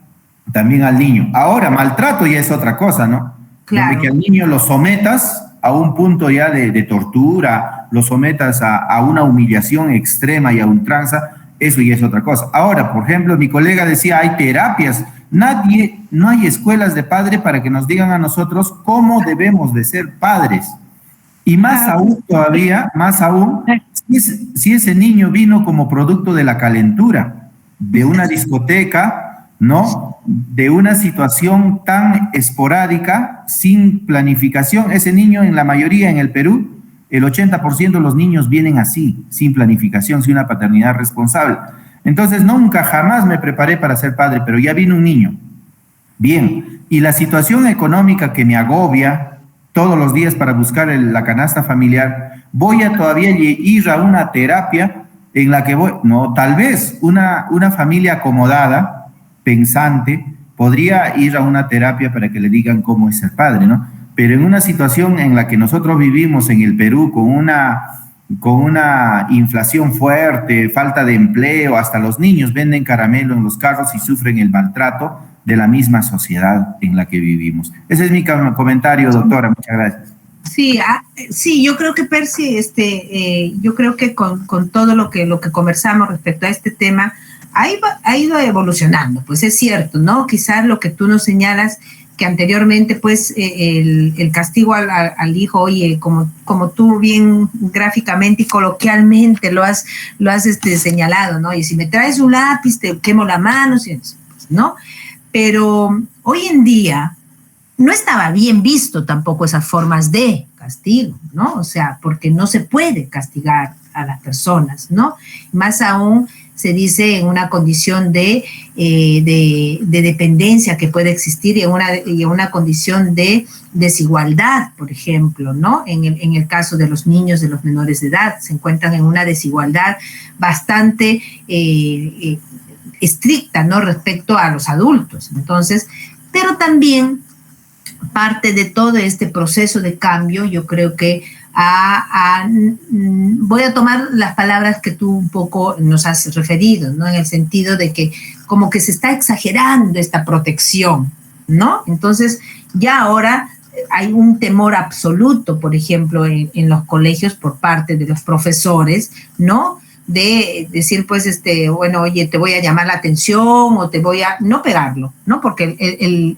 también al niño. Ahora, maltrato ya es otra cosa, ¿no? Claro. Donde que al niño lo sometas a un punto ya de tortura, lo sometas a una humillación extrema y a ultranza, eso ya es otra cosa. Ahora, por ejemplo, mi colega decía, hay terapias. No hay escuelas de padre para que nos digan a nosotros cómo debemos de ser padres. Y más aún todavía, si ese niño vino como producto de la calentura, de una discoteca, ¿no? De una situación tan esporádica, sin planificación. Ese niño, en la mayoría en el Perú, el 80% de los niños vienen así, sin planificación, sin una paternidad responsable. Entonces, nunca, jamás me preparé para ser padre, pero ya vino un niño. Bien, y la situación económica que me agobia todos los días para buscar la canasta familiar, voy a todavía ir a una terapia en la que tal vez una familia acomodada, pensante, podría ir a una terapia para que le digan cómo es ser padre, ¿no? Pero en una situación en la que nosotros vivimos en el Perú con una inflación fuerte, falta de empleo, hasta los niños venden caramelo en los carros y sufren el maltrato de la misma sociedad en la que vivimos. Ese es mi comentario, doctora. Muchas gracias. Sí, yo creo que Percy, yo creo que con todo lo que conversamos respecto a este tema, ha ido evolucionando, pues es cierto, ¿no? Quizás lo que tú nos señalas, que anteriormente, pues, el castigo al hijo, oye, como tú bien gráficamente y coloquialmente lo has señalado, ¿no? Y si me traes un lápiz, te quemo la mano, ¿no? Pero hoy en día no estaba bien visto tampoco esas formas de castigo, ¿no? O sea, porque no se puede castigar a las personas, ¿no? Más aún se dice en una condición de dependencia que puede existir y en una condición de desigualdad, por ejemplo, ¿no? En el caso de los niños, de los menores de edad, se encuentran en una desigualdad bastante estricta, ¿no? Respecto a los adultos. Entonces, pero también parte de todo este proceso de cambio, yo creo que voy a tomar las palabras que tú un poco nos has referido, ¿no? En el sentido de que como que se está exagerando esta protección, ¿no? Entonces, ya ahora hay un temor absoluto, por ejemplo, en los colegios por parte de los profesores, ¿no? De decir, pues, bueno, oye, te voy a llamar la atención o te voy a... No pegarlo, ¿no? Porque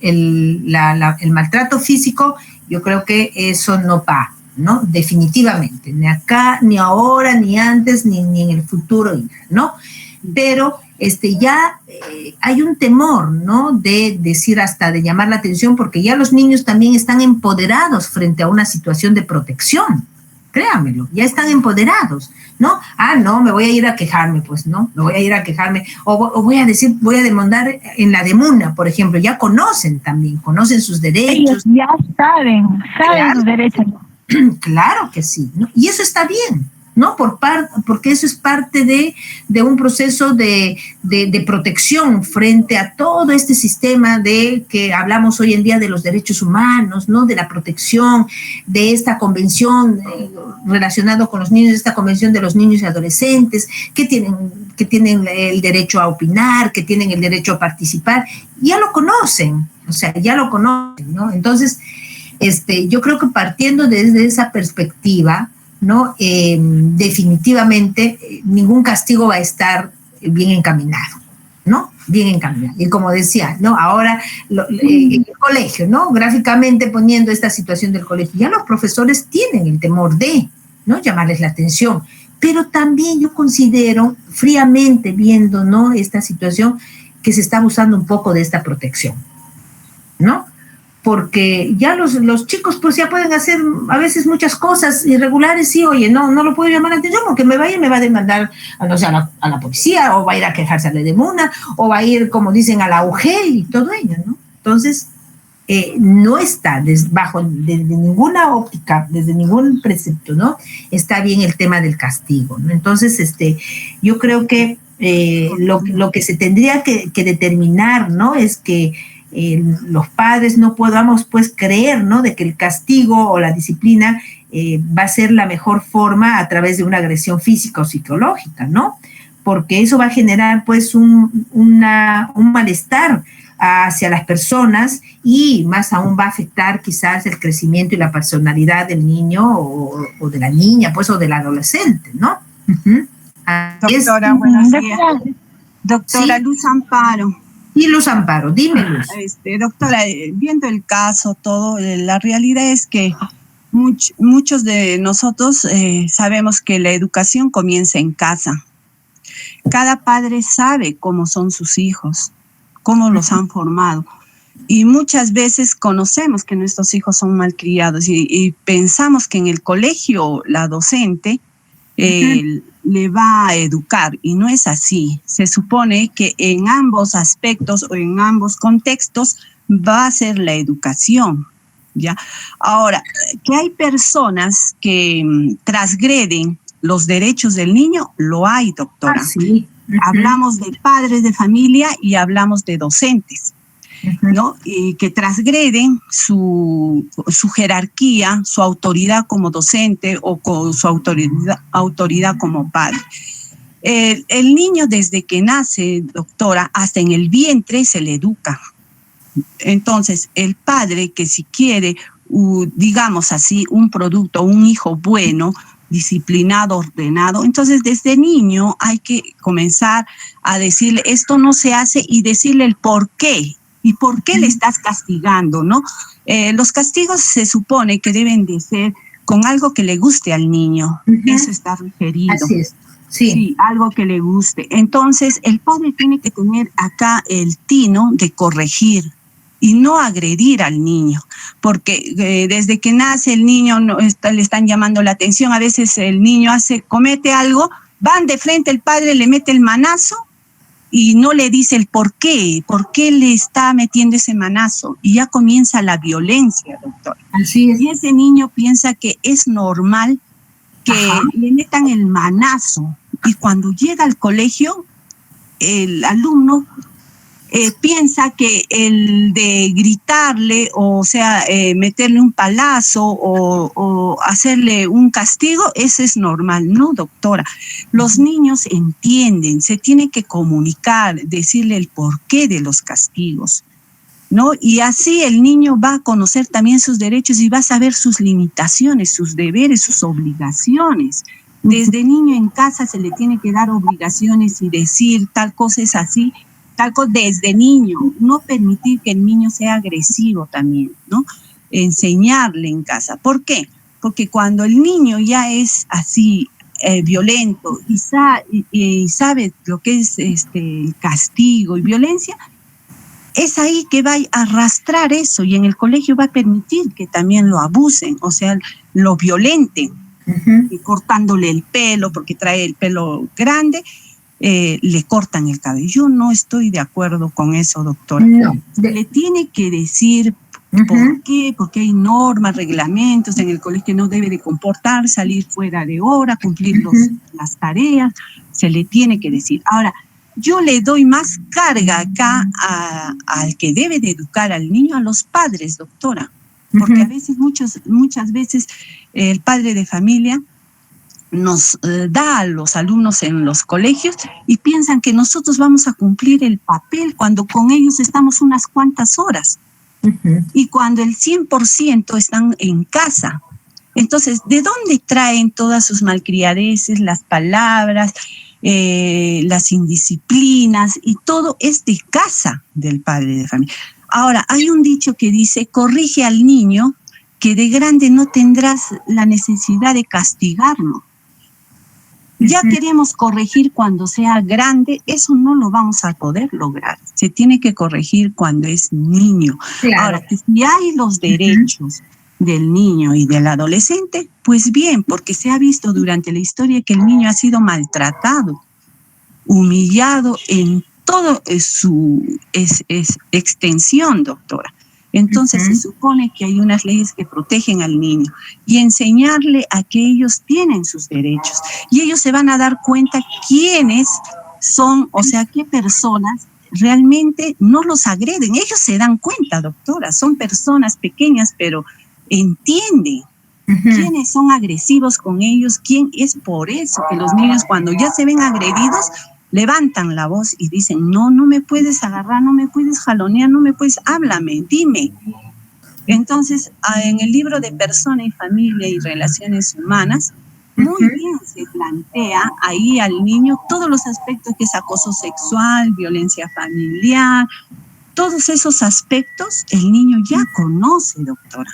el maltrato físico, yo creo que eso no va, ¿no? Definitivamente, ni acá, ni ahora, ni antes, ni en el futuro, ¿no? Pero ya hay un temor, ¿no? De decir hasta de llamar la atención, porque ya los niños también están empoderados frente a una situación de protección. Créamelo, ya están empoderados, ¿no? No, me voy a ir a quejarme, pues, ¿no? Me voy a ir a quejarme, o voy a demandar en la DEMUNA, por ejemplo, ya conocen sus derechos. Ellos ya saben claro, sus derechos. Claro que sí, ¿no? Y eso está bien, ¿no? Porque eso es parte de un proceso de protección frente a todo este sistema de que hablamos hoy en día de los derechos humanos, ¿no? De la protección, de esta convención relacionado con los niños, esta convención de los niños y adolescentes, que tienen el derecho a opinar, que tienen el derecho a participar, ya lo conocen, o sea, ya lo conocen, ¿no? Entonces, yo creo que partiendo desde esa perspectiva, ¿no? Definitivamente ningún castigo va a estar bien encaminado, ¿no? Bien encaminado. Y como decía, ¿no? Ahora el colegio, ¿no? Gráficamente poniendo esta situación del colegio, ya los profesores tienen el temor de, ¿no? Llamarles la atención. Pero también yo considero, fríamente viendo, ¿no? Esta situación, que se está abusando un poco de esta protección, ¿no? Porque ya los chicos pues ya pueden hacer a veces muchas cosas irregulares y oye, no lo puedo llamar la atención porque me va a demandar, no sé, a la policía, o va a ir a quejarse a la DEMUNA, o va a ir, como dicen, a la UGEL y todo ello, ¿no? Entonces, no está desde ninguna óptica, desde ningún precepto, ¿no? Está bien el tema del castigo, ¿no? Entonces, yo creo que lo que se tendría que determinar, ¿no? Es que los padres no podamos pues creer, ¿no? De que el castigo o la disciplina va a ser la mejor forma a través de una agresión física o psicológica, ¿no? porque eso va a generar pues un malestar hacia las personas y más aún va a afectar quizás el crecimiento y la personalidad del niño o de la niña, pues, o del adolescente, ¿no? Doctora, buenos días. Doctora, ¿Sí? Luz Amparo. Y Luz Amparo, dime, Luz. Doctora, viendo el caso, todo, la realidad es que muchos de nosotros sabemos que la educación comienza en casa. Cada padre sabe cómo son sus hijos, cómo los han formado. Y muchas veces conocemos que nuestros hijos son malcriados y pensamos que en el colegio la docente le va a educar, y no es así. Se supone que en ambos aspectos o en ambos contextos va a ser la educación, ¿ya? Ahora, que hay personas que transgreden los derechos del niño, lo hay, doctora. Sí. Hablamos de padres de familia y hablamos de docentes, ¿no? Y que transgreden su jerarquía, su autoridad como docente o con su autoridad como padre. El niño desde que nace, doctora, hasta en el vientre se le educa. Entonces, el padre que si quiere, digamos así, un producto, un hijo bueno, disciplinado, ordenado, entonces desde niño hay que comenzar a decirle esto no se hace y decirle el por qué y por qué le estás castigando, ¿no? Los castigos se supone que deben de ser con algo que le guste al niño, eso está referido. Así es. Sí, algo que le guste. Entonces el padre tiene que tener acá el tino de corregir y no agredir al niño, porque desde que nace el niño le están llamando la atención, a veces el niño comete algo, van de frente el padre, le mete el manazo y no le dice el por qué le está metiendo ese manazo, y ya comienza la violencia, doctor. Así es. Y ese niño piensa que es normal que le metan el manazo, y cuando llega al colegio, el alumno piensa que el de gritarle, o sea, meterle un palazo o hacerle un castigo, eso es normal. No, doctora, los niños entienden, se tiene que comunicar, decirle el porqué de los castigos, ¿no? Y así el niño va a conocer también sus derechos y va a saber sus limitaciones, sus deberes, sus obligaciones. Desde niño en casa se le tiene que dar obligaciones y decir tal cosa es así, desde niño, no permitir que el niño sea agresivo también, ¿no? Enseñarle en casa. ¿Por qué? Porque cuando el niño ya es así violento y sabe lo que es el castigo y violencia, es ahí que va a arrastrar eso, y en el colegio va a permitir que también lo abusen, o sea, lo violenten, cortándole el pelo porque trae el pelo grande. Le cortan el cabello. Yo no estoy de acuerdo con eso, doctora. No. Le tiene que decir por qué, porque hay normas, reglamentos, en el colegio no debe de comportar, salir fuera de hora, cumplir las tareas, se le tiene que decir. Ahora, yo le doy más carga acá al que debe de educar al niño, a los padres, doctora, porque a veces, muchas veces, el padre de familia nos da a los alumnos en los colegios y piensan que nosotros vamos a cumplir el papel cuando con ellos estamos unas cuantas horas y cuando el 100% están en casa. Entonces, ¿de dónde traen todas sus malcriadeces, las palabras, las indisciplinas? Y todo es de casa del padre de familia. Ahora, hay un dicho que dice, corrige al niño que de grande no tendrás la necesidad de castigarlo. Ya queremos corregir cuando sea grande, eso no lo vamos a poder lograr. Se tiene que corregir cuando es niño. Claro. Ahora, si hay los derechos del niño y del adolescente, pues bien, porque se ha visto durante la historia que el niño ha sido maltratado, humillado en toda su extensión, doctora. Entonces se supone que hay unas leyes que protegen al niño y enseñarle a que ellos tienen sus derechos y ellos se van a dar cuenta quiénes son, o sea, qué personas realmente no los agreden. Ellos se dan cuenta, doctora, son personas pequeñas, pero entienden quiénes son agresivos con ellos, quién es. Por eso que los niños cuando ya se ven agredidos levantan la voz y dicen, no me puedes agarrar, no me puedes jalonear, no me puedes, háblame, dime. Entonces, en el libro de Persona y Familia y Relaciones Humanas, muy bien se plantea ahí al niño todos los aspectos que es acoso sexual, violencia familiar, todos esos aspectos el niño ya conoce, doctora.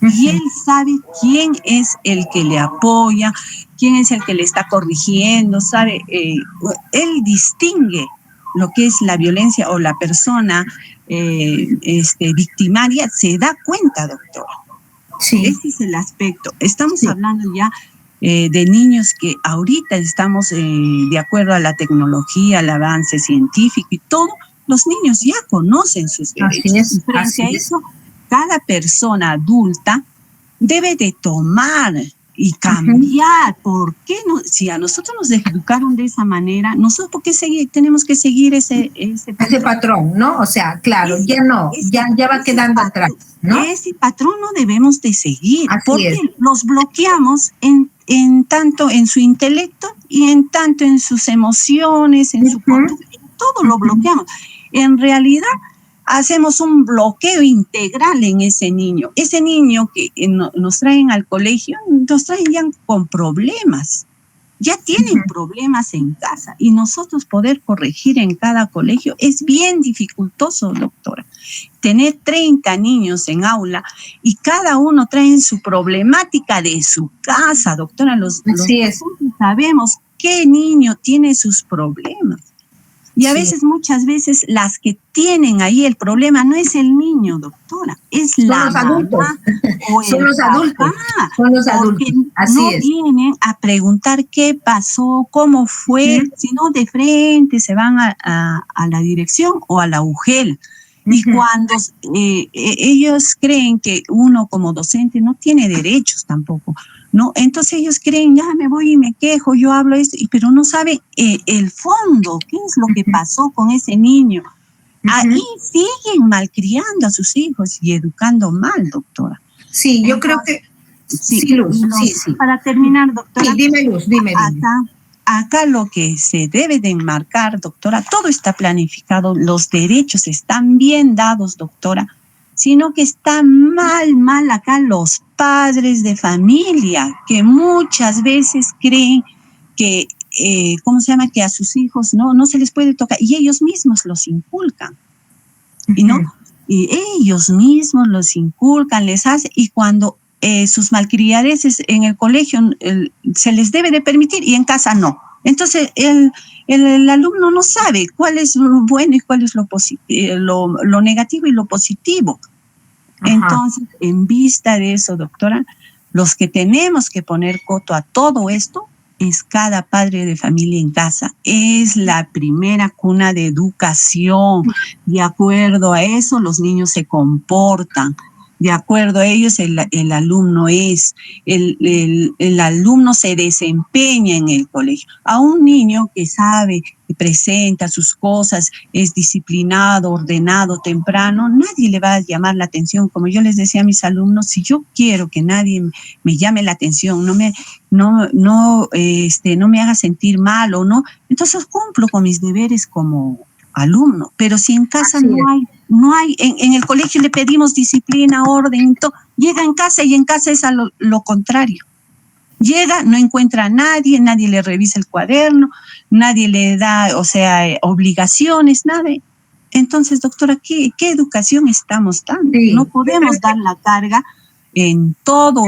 Y él sabe quién es el que le apoya, quién es el que le está corrigiendo, sabe, él distingue lo que es la violencia o la persona victimaria, se da cuenta, doctora. Sí. Ese es el aspecto. Estamos hablando ya de niños que ahorita estamos, de acuerdo a la tecnología, al avance científico y todo, los niños ya conocen sus derechos. Y frente a eso, cada persona adulta debe de tomar y cambiar. ¿Por qué no? Si a nosotros nos educaron de esa manera, nosotros ¿por qué tenemos que seguir ese patrón, ¿no? O sea, claro, ya va quedando atrás, ¿no? Ese patrón no debemos de seguir, porque los bloqueamos en tanto en su intelecto y en tanto en sus emociones, en su todo lo bloqueamos. En realidad hacemos un bloqueo integral en ese niño. Ese niño que nos traen al colegio, nos traen ya con problemas. Ya tienen problemas en casa y nosotros poder corregir en cada colegio es bien dificultoso, doctora. Tener 30 niños en aula y cada uno trae su problemática de su casa, doctora. Los sabemos qué niño tiene sus problemas. Y a veces, muchas veces, las que tienen ahí el problema no es el niño, doctora, es la mamá o son los adultos. Son los adultos. No vienen a preguntar qué pasó, cómo fue, sino de frente se van a la dirección o a la UGEL. Y cuando ellos creen que uno como docente no tiene derechos tampoco, ¿no? Entonces ellos creen, ya me voy y me quejo, yo hablo esto, pero no sabe el fondo, qué es lo que pasó con ese niño. Ahí siguen malcriando a sus hijos y educando mal, doctora. Sí, yo creo que... Sí, Luz, sí. Para terminar, doctora. Sí, dime, Luz, dime. Acá lo que se debe de enmarcar, doctora, todo está planificado, los derechos están bien dados, doctora, sino que están mal acá los padres de familia, que muchas veces creen que, que a sus hijos no se les puede tocar, y ellos mismos los inculcan, y ellos mismos los inculcan, les hacen, y cuando sus malcriadeces en el colegio se les debe de permitir y en casa no. Entonces el alumno no sabe cuál es lo bueno y cuál es lo negativo y lo positivo. Entonces, en vista de eso, doctora, los que tenemos que poner coto a todo esto es cada padre de familia en casa. Es la primera cuna de educación. De acuerdo a eso, los niños se comportan. De acuerdo a ellos, el alumno el alumno se desempeña en el colegio. A un niño que sabe, que presenta sus cosas, es disciplinado, ordenado, temprano, nadie le va a llamar la atención. Como yo les decía a mis alumnos, si yo quiero que nadie me llame la atención, no me haga sentir mal o no, entonces cumplo con mis deberes como alumno. Pero si en casa no hay, en el colegio le pedimos disciplina, orden, todo, llega en casa y en casa es a lo contrario. Llega, no encuentra a nadie le revisa el cuaderno, nadie le da, obligaciones, nada. Entonces, doctora, ¿qué educación estamos dando? No podemos dar la carga en todo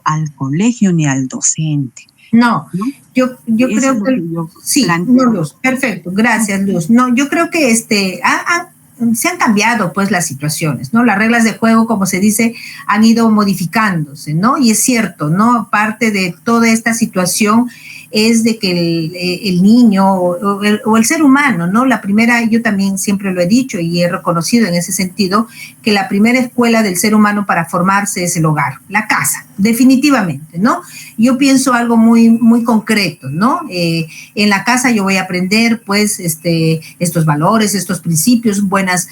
al colegio ni al docente. No, yo creo que sí, Luz, perfecto, gracias, Luz. No, yo creo que se han cambiado pues las situaciones, ¿no? Las reglas de juego, como se dice, han ido modificándose, ¿no? Y es cierto, ¿no? Parte de toda esta situación es de que el niño o el ser humano, ¿no? La primera, yo también siempre lo he dicho y he reconocido en ese sentido, que la primera escuela del ser humano para formarse es el hogar, la casa, definitivamente, ¿no? Yo pienso algo muy, muy concreto, ¿no? En la casa yo voy a aprender, pues, estos valores, estos principios, buenas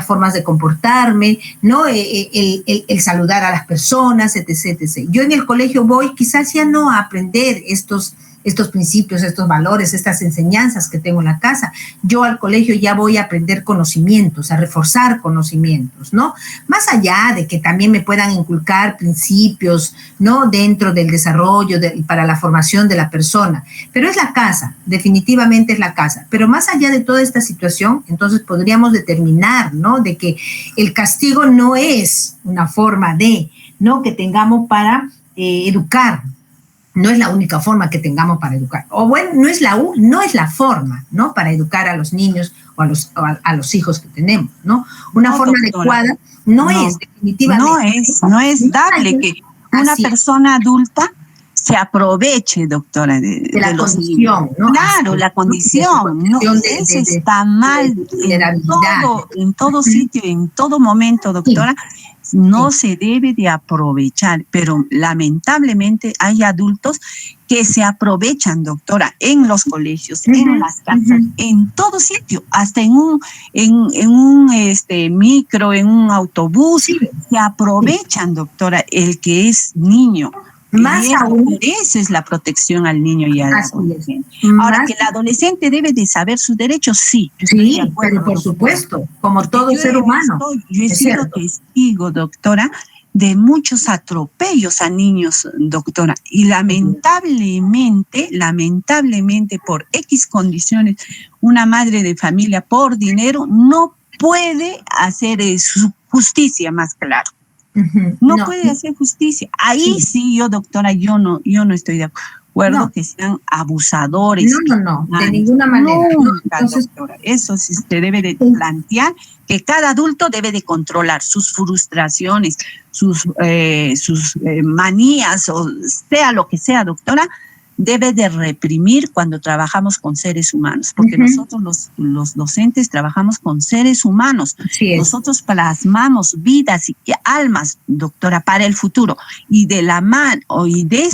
formas de comportarme, ¿no? El saludar a las personas, etc. Yo en el colegio voy quizás ya no a aprender estos estos principios, estos valores, estas enseñanzas que tengo en la casa. Yo al colegio ya voy a aprender conocimientos, a reforzar conocimientos, ¿no? Más allá de que también me puedan inculcar principios, ¿no? Dentro del desarrollo, para la formación de la persona. Pero es la casa, definitivamente es la casa. Pero más allá de toda esta situación, entonces podríamos determinar, ¿no? De que el castigo no es una forma de, ¿no? Que tengamos para educar. No es la única forma que tengamos para educar. O bueno, no es la forma, ¿no? Para educar a los niños o a los hijos que tenemos, ¿no? Una forma doctora, adecuada no es, definitivamente. No es dable que una persona adulta se aproveche, doctora, de la condición, ¿no? Claro, la condición, ¿no? Eso está mal en todo sitio, en todo momento, doctora. No se debe de aprovechar, pero lamentablemente hay adultos que se aprovechan, doctora, en los colegios, en las casas, en todo sitio, hasta en un micro, en un autobús, se aprovechan, doctora, el que es niño. Más aún, esa es la protección al niño y al adolescente. Ahora, que el adolescente debe de saber sus derechos, sí. Sí, pero por supuesto, como todo ser humano. Yo he sido testigo, doctora, de muchos atropellos a niños, doctora, y lamentablemente, por X condiciones, una madre de familia por dinero no puede hacer su justicia más claro. No puede hacer justicia. Ahí sí, yo, doctora, yo no estoy de acuerdo que sean abusadores. No, de ninguna manera. Nunca, entonces, doctora, eso sí se debe de plantear, que cada adulto debe de controlar sus frustraciones, sus manías, o sea lo que sea, doctora, debe de reprimir cuando trabajamos con seres humanos, porque nosotros los docentes trabajamos con seres humanos. Nosotros plasmamos vidas y almas, doctora, para el futuro, y de la mano y de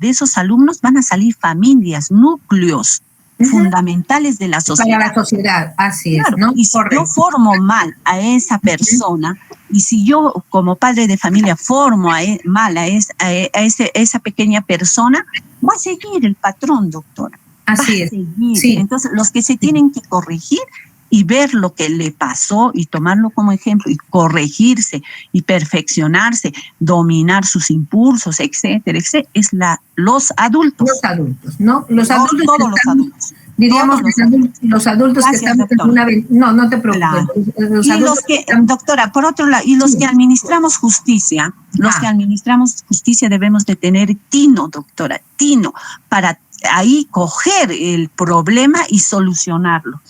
esos alumnos van a salir familias, núcleos fundamentales de la sociedad. Para la sociedad, así claro, es, ¿no? Y si yo formo mal a esa persona, y si yo como padre de familia formo mal a esa pequeña persona, va a seguir el patrón, doctora. Así es. Sí. Entonces, los que se tienen que corregir y ver lo que le pasó y tomarlo como ejemplo y corregirse y perfeccionarse, dominar sus impulsos, etcétera, etcétera, es los adultos. Los adultos, ¿no? Todos los adultos. Diríamos los adultos que están en una... No te preocupes. Claro. Doctora, por otro lado, y los que administramos justicia, debemos de tener tino, doctora, para ahí coger el problema y solucionarlo.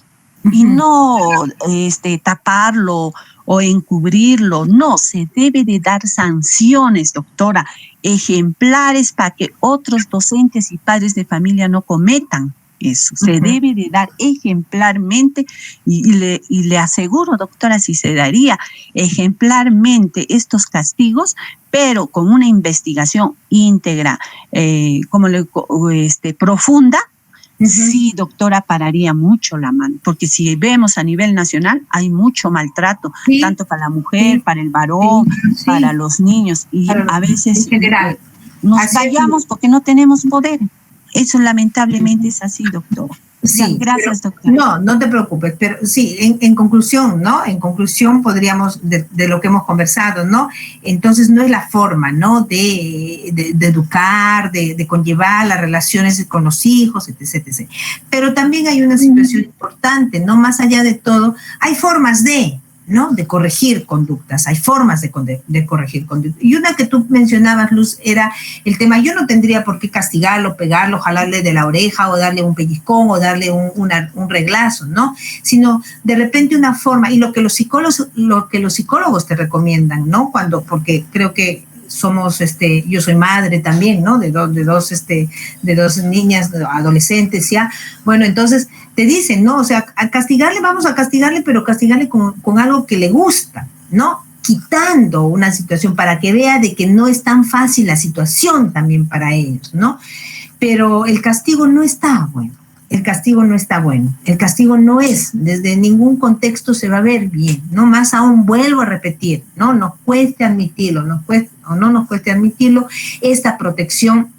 Y no taparlo o encubrirlo, no, se debe de dar sanciones, doctora, ejemplares para que otros docentes y padres de familia no cometan eso. Se debe de dar ejemplarmente y le aseguro, doctora, si se daría ejemplarmente estos castigos, pero con una investigación íntegra, profunda. Sí, doctora, pararía mucho la mano, porque si vemos a nivel nacional hay mucho maltrato, tanto para la mujer, para el varón, para los niños, y a veces en general nos callamos porque no tenemos poder. Eso lamentablemente es así, doctora. Sí, gracias, doctora. No te preocupes, pero sí, en conclusión, ¿no? En conclusión podríamos, de lo que hemos conversado, ¿no? Entonces no es la forma, ¿no? De educar, de conllevar las relaciones con los hijos, etc. Pero también hay una situación importante, ¿no? Más allá de todo, hay formas ¿no? De corregir conductas, hay formas de corregir conductas. Y una que tú mencionabas, Luz, era el tema, yo no tendría por qué castigarlo, pegarlo, jalarle de la oreja, o darle un pellizcón, o darle un reglazo, ¿no? Sino de repente una forma, y lo que los psicólogos te recomiendan, ¿no? Porque creo que somos, yo soy madre también, ¿no? De dos niñas, adolescentes, ya. Bueno, entonces te dicen, ¿no? O sea, vamos a castigarle, pero castigarle con algo que le gusta, ¿no? Quitando una situación para que vea de que no es tan fácil la situación también para ellos, ¿no? Pero el castigo no está bueno. El castigo no está bueno, el castigo no es, desde ningún contexto se va a ver bien, ¿no? Más aún vuelvo a repetir, ¿no? Nos cueste admitirlo, no nos cueste admitirlo, esta protección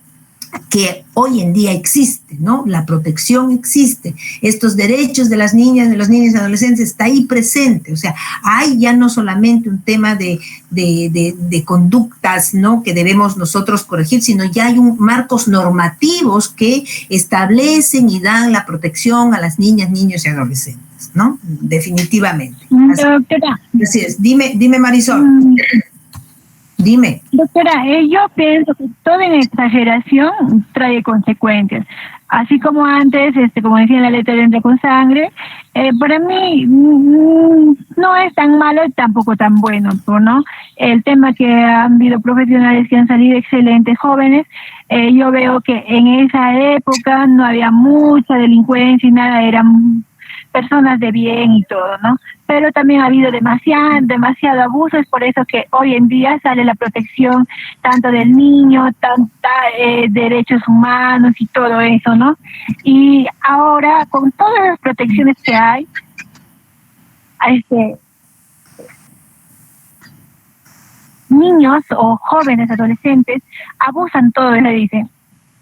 que hoy en día existe, ¿no? La protección existe, estos derechos de las niñas, de los niños y adolescentes está ahí presente, o sea, hay ya no solamente un tema de conductas, ¿no? Que debemos nosotros corregir, sino ya hay marcos normativos que establecen y dan la protección a las niñas, niños y adolescentes, ¿no? Definitivamente. Así es. Dime Marisol. Dime. Doctora, yo pienso que toda exageración trae consecuencias. Así como antes, como decía en la letra de Entra con Sangre, para mí no es tan malo y tampoco tan bueno, ¿no? El tema que han habido profesionales que han salido excelentes jóvenes, yo veo que en esa época no había mucha delincuencia y nada, eran personas de bien y todo, ¿no? Pero también ha habido demasiado abuso, es por eso que hoy en día sale la protección tanto del niño, derechos humanos y todo eso, ¿no? Y ahora, con todas las protecciones que hay, niños o jóvenes adolescentes abusan todo y le dicen,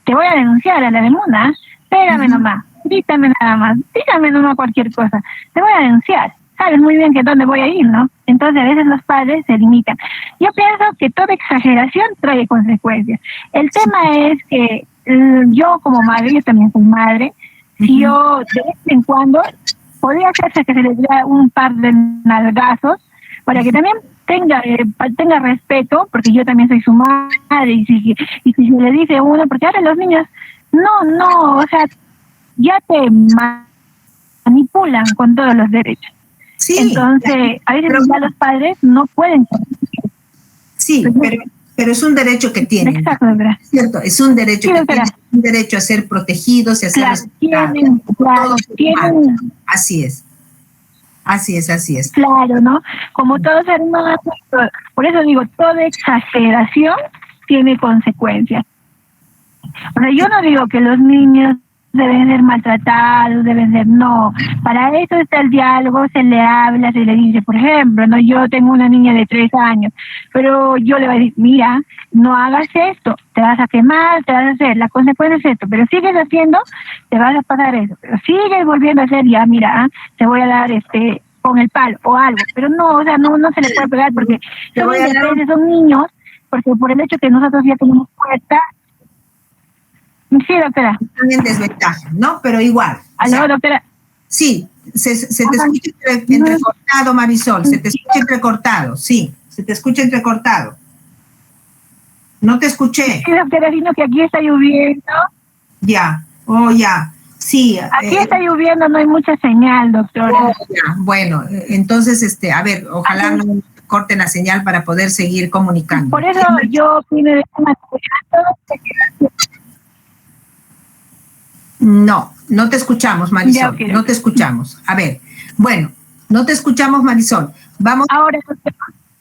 te voy a denunciar a la demanda, pégame nomás, grítame nada más, dígame nomás cualquier cosa, te voy a denunciar. Sabes muy bien que dónde voy a ir, ¿no? Entonces a veces los padres se limitan. Yo pienso que toda exageración trae consecuencias. El tema es que yo como madre, yo también soy madre, si yo de vez en cuando podría hacerse que se le diera un par de nalgazos para que también tenga respeto, porque yo también soy su madre, y si se le dice uno, porque ahora los niños no, o sea, ya te manipulan con todos los derechos. Sí, entonces, a veces ya los padres no pueden. Sí, pero es un derecho que tienen. Exacto, ¿verdad? Cierto, es un derecho que tienen, un derecho a ser protegidos y a ser respetados. Tienen. Así es. Así es. Claro, ¿no? Como todos hermanos, por eso digo, toda exageración tiene consecuencias. O sea, yo no digo que los niños deben ser maltratados, no. Para eso está el diálogo, se le habla, se le dice, por ejemplo, no, yo tengo una niña de 3 años, pero yo le voy a decir, mira, no hagas esto, te vas a quemar, te vas a hacer, la consecuencia es esto, pero sigues haciendo, te vas a pasar eso, pero sigues volviendo a hacer, ya, mira, te voy a dar con el palo o algo, pero no, o sea, no se le puede pegar porque son niños, porque por el hecho que nosotros ya tenemos puerta. Sí, doctora. Están en desventaja, ¿no? Pero igual. ¿Aló, doctora? Sí, se te escucha entrecortado, Marisol, se te escucha entrecortado, sí, se te escucha entrecortado. No te escuché. Sí, doctora, sino que aquí está lloviendo. Ya, ya, sí. Aquí está lloviendo, no hay mucha señal, doctora. Ya. Bueno, entonces, a ver, ojalá no corten la señal para poder seguir comunicando. Por eso yo opino de No te escuchamos, Marisol. No te escuchamos. A ver, bueno, no te escuchamos, Marisol. Vamos.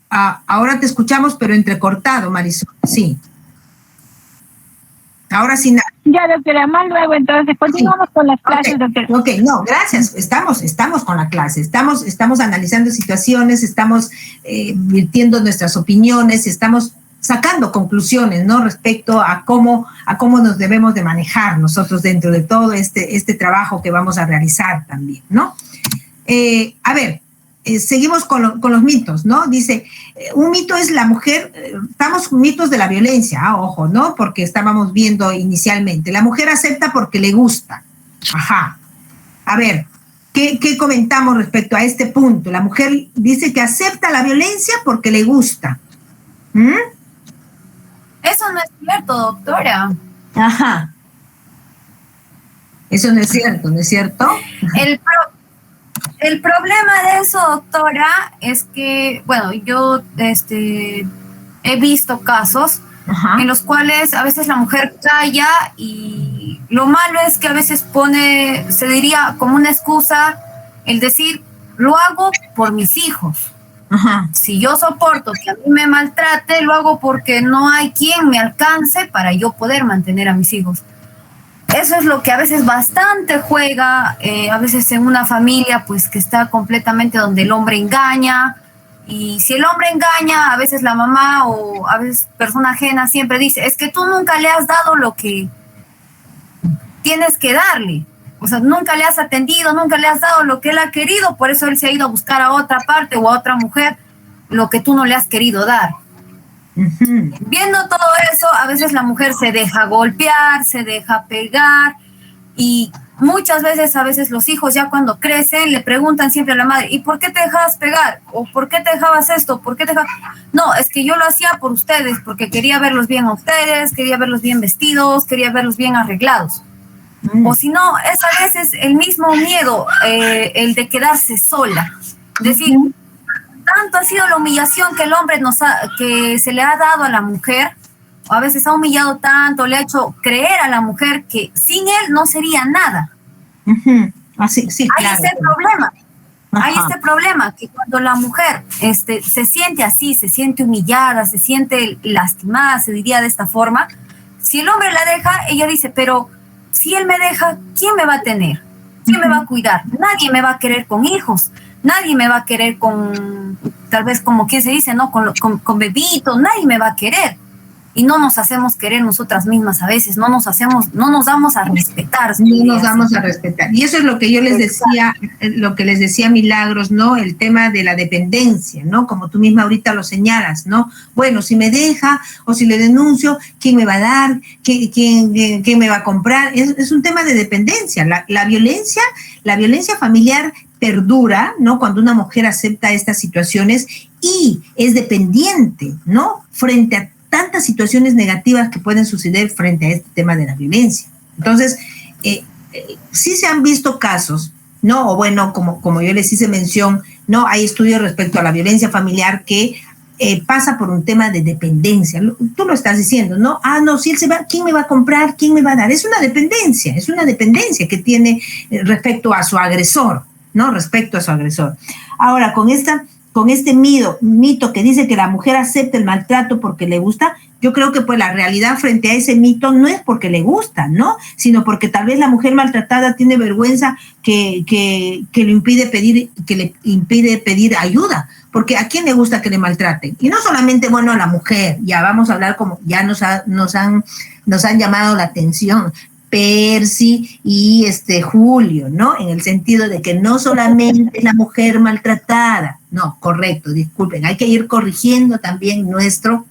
Ahora te escuchamos, pero entrecortado, Marisol. Sí. Ahora sí. Ya, doctora, más luego, entonces, continuamos con las clases, doctora. Ok, no, gracias. Estamos con la clase. Estamos analizando situaciones, estamos virtiendo nuestras opiniones, estamos sacando conclusiones, ¿no? Respecto a cómo nos debemos de manejar nosotros dentro de todo este trabajo que vamos a realizar también, ¿no? A ver, seguimos con los mitos, ¿no? Dice, un mito es la mujer, estamos mitos de la violencia, ojo, ¿no? Porque estábamos viendo inicialmente, la mujer acepta porque le gusta. Ajá. A ver, ¿qué comentamos respecto a este punto? La mujer dice que acepta la violencia porque le gusta. Eso no es cierto, doctora. Ajá. Eso no es cierto, ¿no es cierto? El problema de eso, doctora, es que, bueno, yo he visto casos en los cuales a veces la mujer calla y lo malo es que a veces se diría como una excusa el decir, lo hago por mis hijos. Ajá. Si yo soporto que a mí me maltrate, lo hago porque no hay quien me alcance para yo poder mantener a mis hijos. Eso es lo que a veces bastante juega, a veces en una familia pues que está completamente donde el hombre engaña, Y si el hombre engaña, a veces la mamá o a veces persona ajena siempre dice, es que tú nunca le has dado lo que tienes que darle. O sea, nunca le has atendido, nunca le has dado lo que él ha querido, por eso él se ha ido a buscar a otra parte o a otra mujer lo que tú no le has querido dar. Viendo todo eso, a veces la mujer se deja golpear, se deja pegar, y muchas veces, a veces los hijos ya cuando crecen le preguntan siempre a la madre, ¿y por qué te dejabas pegar? ¿O por qué te dejabas esto? ¿Por qué te dejabas? No, es que yo lo hacía por ustedes, porque quería verlos bien a ustedes, quería verlos bien vestidos, quería verlos bien arreglados. O si no, es a veces el mismo miedo, el de quedarse sola. Decir, tanto ha sido la humillación que el hombre que se le ha dado a la mujer, o a veces ha humillado tanto, le ha hecho creer a la mujer que sin él no sería nada. Así, sí, Ahí claro. está el problema. Ajá. Ahí está el problema, que cuando la mujer se siente así, se siente humillada, se siente lastimada, se diría de esta forma, si el hombre la deja, ella dice, pero si él me deja, ¿quién me va a tener? ¿Quién me va a cuidar? Nadie me va a querer con hijos, nadie me va a querer con, tal vez como quien se dice, ¿no? Con bebitos, nadie me va a querer. Y no nos hacemos querer nosotras mismas a veces, no nos damos a respetar. No nos damos a respetar. Y eso es lo que yo les decía, lo que les decía Milagros, ¿no? El tema de la dependencia, ¿no? Como tú misma ahorita lo señalas, ¿no? Bueno, si me deja o si le denuncio, ¿quién me va a dar? ¿Quién me va a comprar? Es un tema de dependencia. La violencia familiar perdura, ¿no? Cuando una mujer acepta estas situaciones y es dependiente, ¿no? Frente a tantas situaciones negativas que pueden suceder frente a este tema de la violencia. Entonces, sí se han visto casos, ¿no? O bueno, como yo les hice mención, ¿no? Hay estudios respecto a la violencia familiar que pasa por un tema de dependencia. Tú lo estás diciendo, ¿no? Ah, no, si él se va, ¿quién me va a comprar? ¿Quién me va a dar? Es una dependencia que tiene respecto a su agresor, ¿no? Respecto a su agresor. Ahora, con este mito que dice que la mujer acepta el maltrato porque le gusta, yo creo que pues la realidad frente a ese mito no es porque le gusta, ¿no? Sino porque tal vez la mujer maltratada tiene vergüenza que le impide pedir ayuda, porque ¿a quién le gusta que le maltraten? Y no solamente, bueno, a la mujer, ya vamos a hablar como ya nos han llamado la atención, Percy y Julio, ¿no? En el sentido de que no solamente la mujer maltratada, no, correcto, disculpen, hay que ir corrigiendo también nuestro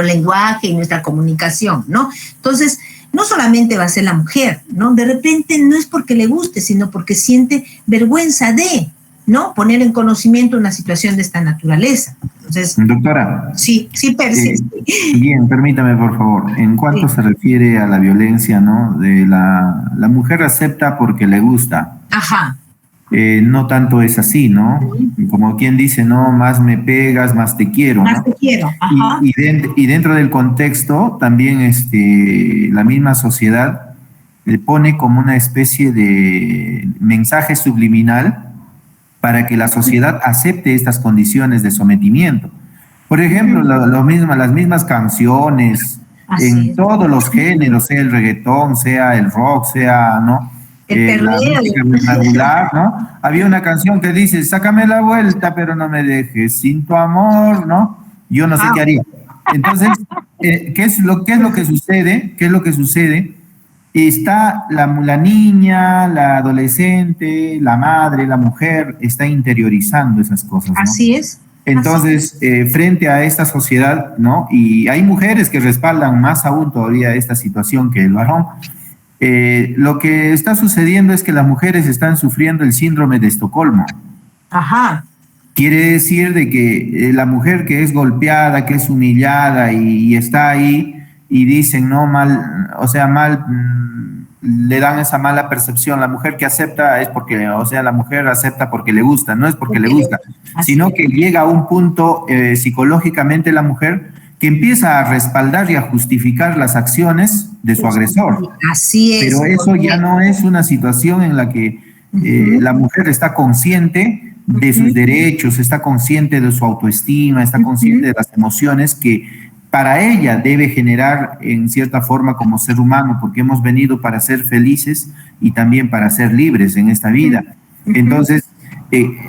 lenguaje y nuestra comunicación, ¿no? Entonces, no solamente va a ser la mujer, ¿no? De repente no es porque le guste, sino porque siente vergüenza de, ¿no? Poner en conocimiento una situación de esta naturaleza. Entonces, doctora. Sí, Percy. Bien, permítame, por favor. En cuanto se refiere a la violencia, ¿no? De la mujer acepta porque le gusta. Ajá. No tanto es así, ¿no? Como quien dice, no, más me pegas, más te quiero, ¿no? Más te quiero, ajá. Y dentro del contexto, también la misma sociedad le pone como una especie de mensaje subliminal para que la sociedad acepte estas condiciones de sometimiento. Por ejemplo, las mismas canciones, en todos los géneros, sea el reggaetón, sea el rock, sea, ¿no? La música regular, ¿no? Había una canción que dice, sácame la vuelta, pero no me dejes, sin tu amor, ¿no? Yo no sé qué haría. Entonces, ¿qué es lo que sucede? ¿Qué es lo que sucede? Está la niña, la adolescente, la madre, la mujer, está interiorizando esas cosas, ¿no? Así es. Entonces, frente a esta sociedad, ¿no? Y hay mujeres que respaldan más aún todavía esta situación que el varón. Lo que está sucediendo es que las mujeres están sufriendo el síndrome de Estocolmo. Ajá. Quiere decir de que la mujer que es golpeada, que es humillada y está ahí y dicen, no, mal, o sea, mal, le dan esa mala percepción. La mujer que acepta es porque, o sea, la mujer acepta porque le gusta, no es porque le gusta, sino que llega a un punto psicológicamente la mujer que empieza a respaldar y a justificar las acciones de su agresor. Así es. Pero eso ya no es una situación en la que la mujer está consciente de sus derechos, está consciente de su autoestima, está consciente de las emociones que para ella debe generar en cierta forma como ser humano, porque hemos venido para ser felices y también para ser libres en esta vida. Entonces,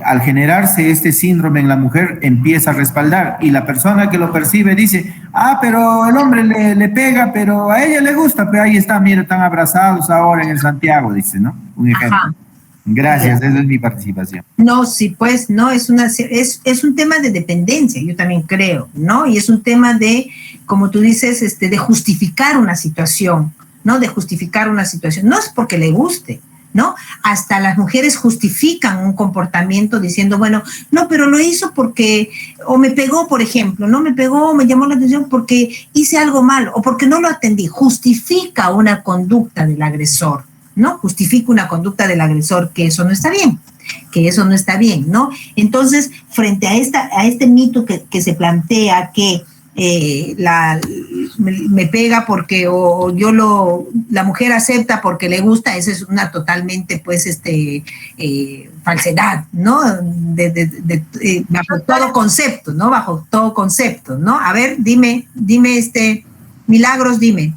al generarse este síndrome en la mujer, empieza a respaldar, y la persona que lo percibe dice, pero el hombre le pega, pero a ella le gusta, pero ahí está, mira, están abrazados ahora en el Santiago, dice, ¿no? Un ejemplo. Ajá. Gracias, esa es mi participación. No, sí, pues, no, es un tema de dependencia, yo también creo, ¿no? Y es un tema de, como tú dices, de justificar una situación, ¿no? De justificar una situación. No es porque le guste, ¿no? Hasta las mujeres justifican un comportamiento diciendo, bueno, no, pero lo hizo porque, o me pegó, por ejemplo, no me pegó, me llamó la atención porque hice algo malo, o porque no lo atendí. Justifica una conducta del agresor, ¿no? Justifica una conducta del agresor, que eso no está bien, ¿no? Entonces, frente a este mito que se plantea que me pega porque la mujer acepta porque le gusta, esa es una totalmente, pues, falsedad, ¿no? Bajo todo concepto, ¿no? Bajo todo concepto, ¿no? A ver, dime, Milagros, dime.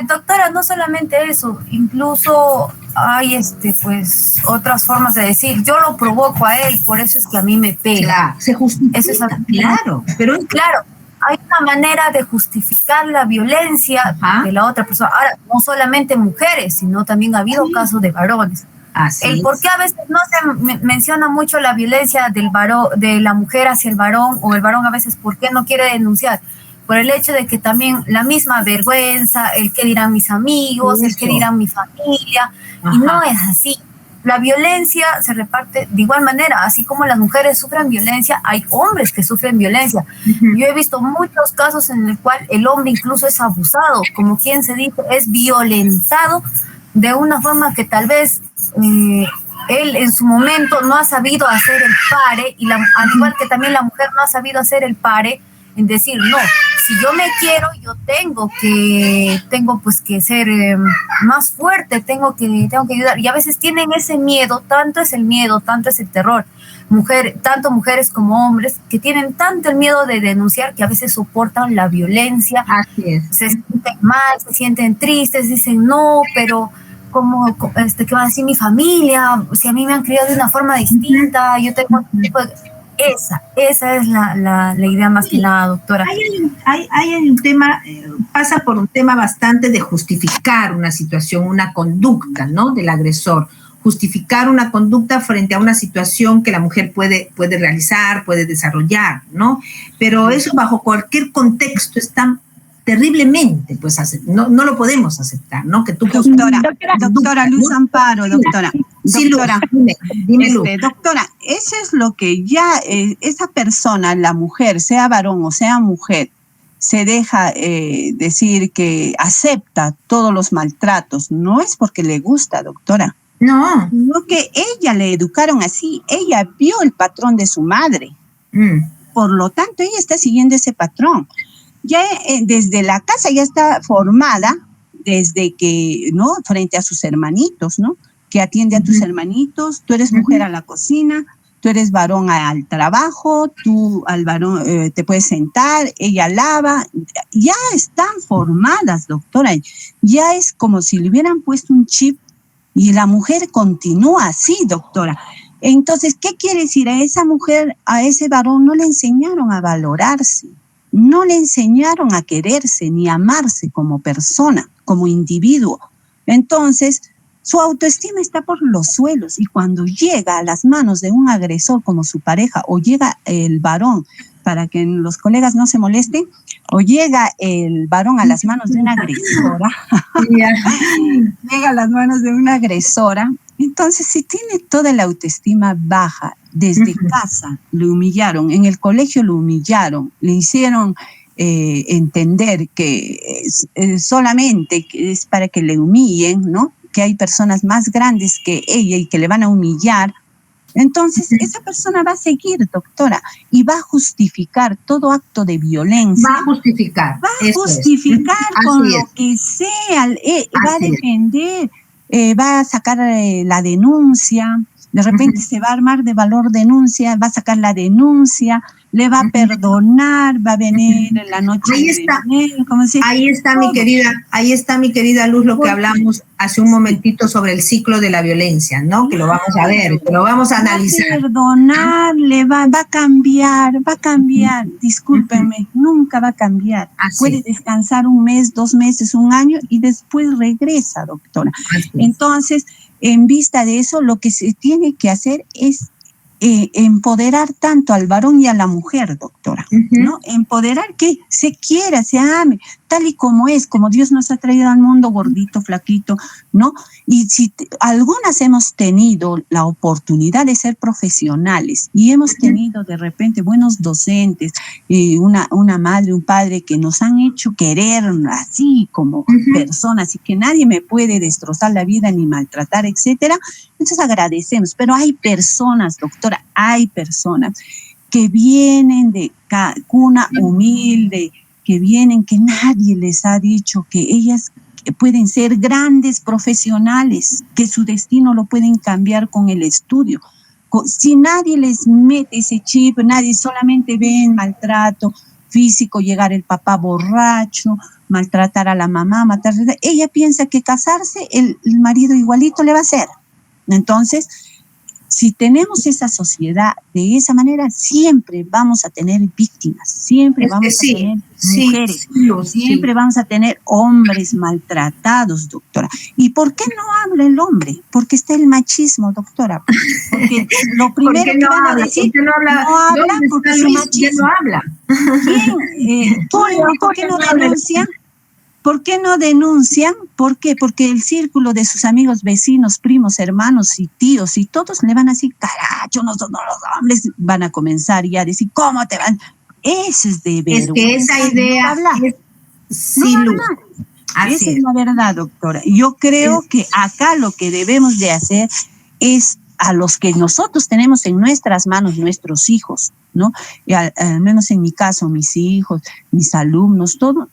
Doctora, no solamente eso, incluso hay pues otras formas de decir, yo lo provoco a él, por eso es que a mí me pega. Claro, se justifica, eso es claro, pero claro, hay una manera de justificar la violencia de la otra persona. Ahora, no solamente mujeres, sino también ha habido casos de varones. El por qué a veces no se menciona mucho la violencia de la mujer hacia el varón, o el varón a veces por qué no quiere denunciar, por el hecho de que también la misma vergüenza, el qué dirán mis amigos, el qué dirán mi familia, y no es así. La violencia se reparte de igual manera, así como las mujeres sufren violencia, hay hombres que sufren violencia. Yo he visto muchos casos en el cual el hombre incluso es abusado, como quien se dice, es violentado de una forma que tal vez él en su momento no ha sabido hacer el pare, y al igual que también la mujer no ha sabido hacer el pare, en decir, no, si yo me quiero, yo tengo que ser más fuerte, tengo que ayudar. Y a veces tienen ese miedo, tanto es el terror, tanto mujeres como hombres, que tienen tanto el miedo de denunciar que a veces soportan la violencia. Así es. Se sienten mal, se sienten tristes, dicen, no, pero ¿qué va a decir mi familia? Si a mí me han criado de una forma distinta, yo tengo un tipo de... Esa es la idea más que nada, doctora. Hay un tema, pasa por un tema bastante de justificar una situación, una conducta, ¿no? Del agresor. Justificar una conducta frente a una situación que la mujer puede realizar, puede desarrollar, ¿no? Pero eso bajo cualquier contexto está terriblemente, pues no lo podemos aceptar, ¿no? Que tú doctora Luz Amparo, doctora. Sí, doctora, dime, Luz. Doctora, eso es lo que ya esa persona, la mujer, sea varón o sea mujer, se deja decir que acepta todos los maltratos. No es porque le gusta, doctora. No. No, que ella le educaron así. Ella vio el patrón de su madre. Por lo tanto, ella está siguiendo ese patrón. Ya desde la casa ya está formada, desde que, ¿no? Frente a sus hermanitos, ¿no? Que atiende a tus hermanitos, tú eres mujer a la cocina, tú eres varón al trabajo, tú al varón te puedes sentar, ella lava, ya están formadas, doctora, ya es como si le hubieran puesto un chip y la mujer continúa así, doctora. Entonces, ¿qué quiere decir? A esa mujer, a ese varón no le enseñaron a valorarse. No le enseñaron a quererse ni a amarse como persona, como individuo. Entonces, su autoestima está por los suelos, y cuando llega a las manos de un agresor como su pareja, o llega el varón, para que los colegas no se molesten, o llega el varón a las manos de una agresora, llega a las manos de una agresora, entonces si tiene toda la autoestima baja, desde casa le humillaron, en el colegio lo humillaron, le hicieron entender que solamente es para que le humillen, ¿no? Que hay personas más grandes que ella y que le van a humillar. Entonces, esa persona va a seguir, doctora, y va a justificar todo acto de violencia. Va a justificar. Con lo que sea, va a defender, va a sacar la denuncia. De repente se va a armar de valor denuncia, va a sacar la denuncia, le va a perdonar, va a venir en la noche. Ahí está mi querida Luz, lo que hablamos hace un momentito sobre el ciclo de la violencia, ¿no? Que lo vamos a ver, que lo vamos a analizar. Perdonarle, va a cambiar, discúlpenme, nunca va a cambiar. Puede descansar un mes, 2 meses, un año y después regresa, doctora. Entonces, en vista de eso, lo que se tiene que hacer es empoderar tanto al varón y a la mujer, doctora, ¿no? Empoderar que se quiera, se ame, tal y como es, como Dios nos ha traído al mundo, gordito, flaquito, ¿no? Y si algunas hemos tenido la oportunidad de ser profesionales y hemos tenido de repente buenos docentes, una madre, un padre que nos han hecho querer así como personas y que nadie me puede destrozar la vida ni maltratar, etcétera, entonces agradecemos. Pero hay personas, doctora, hay personas que vienen de cuna humilde, que vienen, que nadie les ha dicho que ellas pueden ser grandes profesionales, que su destino lo pueden cambiar con el estudio. Si nadie les mete ese chip, nadie, solamente ven maltrato físico, llegar el papá borracho, maltratar a la mamá, ella piensa que casarse, el marido igualito le va a hacer. Entonces, si tenemos esa sociedad de esa manera, siempre vamos a tener víctimas, siempre vamos a tener mujeres, siempre vamos a tener hombres maltratados, doctora. ¿Y por qué no habla el hombre? Porque está el machismo, doctora. Porque lo primero que van a decir, no habla porque es machismo. No habla. ¿Por qué no denuncian? ¿Por qué no denuncian? ¿Por qué? Porque el círculo de sus amigos, vecinos, primos, hermanos y tíos y todos le van a decir, caracho, nosotros los hombres van a comenzar ya a decir, ¿cómo te van? Eso es de vergüenza. Es que esa idea esa es la verdad, doctora. Yo creo que acá lo que debemos de hacer es a los que nosotros tenemos en nuestras manos, nuestros hijos, ¿no? Y al menos en mi caso, mis hijos, mis alumnos, todo.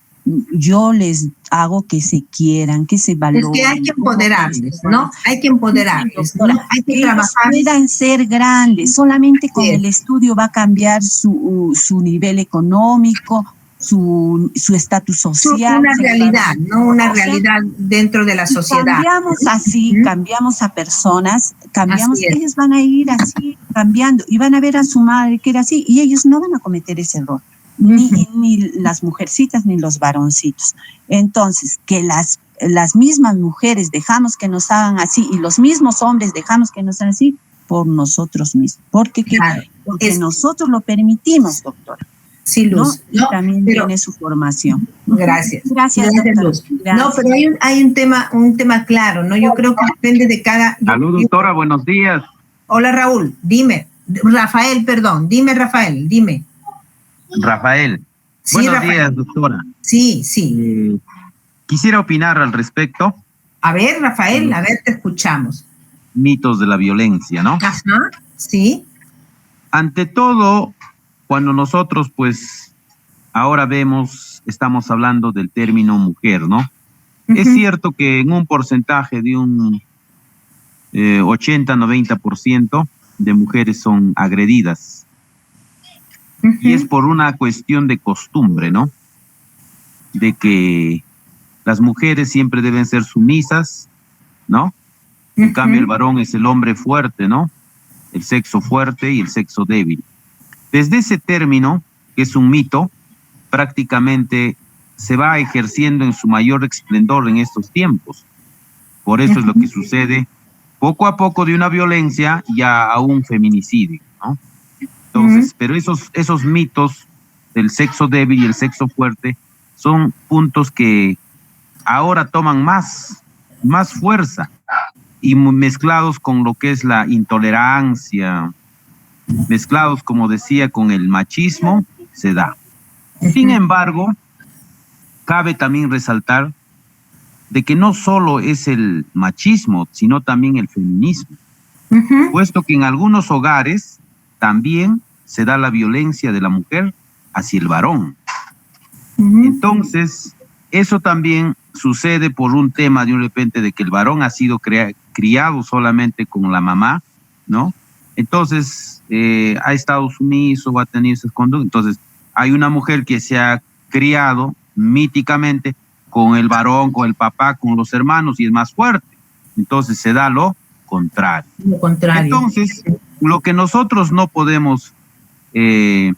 Yo les hago que se quieran, que se valoren. Es que hay que empoderarles, ¿no? Hay que empoderarles, ¿no? Hay que trabajar. Puedan ser grandes, solamente con el estudio va a cambiar su nivel económico, su estatus social. Una realidad, ¿no? Una realidad dentro de la sociedad. Cambiamos así, cambiamos a personas, ellos van a ir así cambiando y van a ver a su madre que era así y ellos no van a cometer ese error. Ni las mujercitas ni los varoncitos. Entonces, que las mismas mujeres dejamos que nos hagan así y los mismos hombres dejamos que nos hagan así por nosotros mismos. Porque nosotros lo permitimos, doctora. Sí, Luz. ¿No? Y también tiene su formación. Gracias. Gracias, Luz. Gracias. No, pero hay un tema claro, ¿no? Yo creo que depende de cada... Salud, doctora, buenos días. Hola, Raúl, dime. Rafael. Rafael. Sí, buenos Rafael. días, doctora. Sí. Quisiera opinar al respecto. A ver, Rafael, te escuchamos. Mitos de la violencia, ¿no? Ajá, sí. Ante todo, cuando nosotros, pues, ahora estamos hablando del término mujer, ¿no? Es cierto que en un porcentaje de un 80-90% de mujeres son agredidas. Y es por una cuestión de costumbre, ¿no? De que las mujeres siempre deben ser sumisas, ¿no? En cambio, el varón es el hombre fuerte, ¿no? El sexo fuerte y el sexo débil. Desde ese término, que es un mito, prácticamente se va ejerciendo en su mayor esplendor en estos tiempos. Por eso es lo que sucede poco a poco de una violencia ya a un feminicidio, ¿no? Entonces, pero esos mitos del sexo débil y el sexo fuerte son puntos que ahora toman más fuerza y mezclados con lo que es la intolerancia, mezclados, como decía, con el machismo, se da. Sin embargo, cabe también resaltar de que no solo es el machismo, sino también el feminismo, puesto que en algunos hogares también se da la violencia de la mujer hacia el varón. Entonces, eso también sucede por un tema de repente de que el varón ha sido criado solamente con la mamá, ¿no? Entonces, ha estado sumiso, ha tenido esas conductas. Entonces, hay una mujer que se ha criado míticamente con el varón, con el papá, con los hermanos y es más fuerte. Entonces se da lo contrario. Lo contrario. Entonces, lo que nosotros no podemos de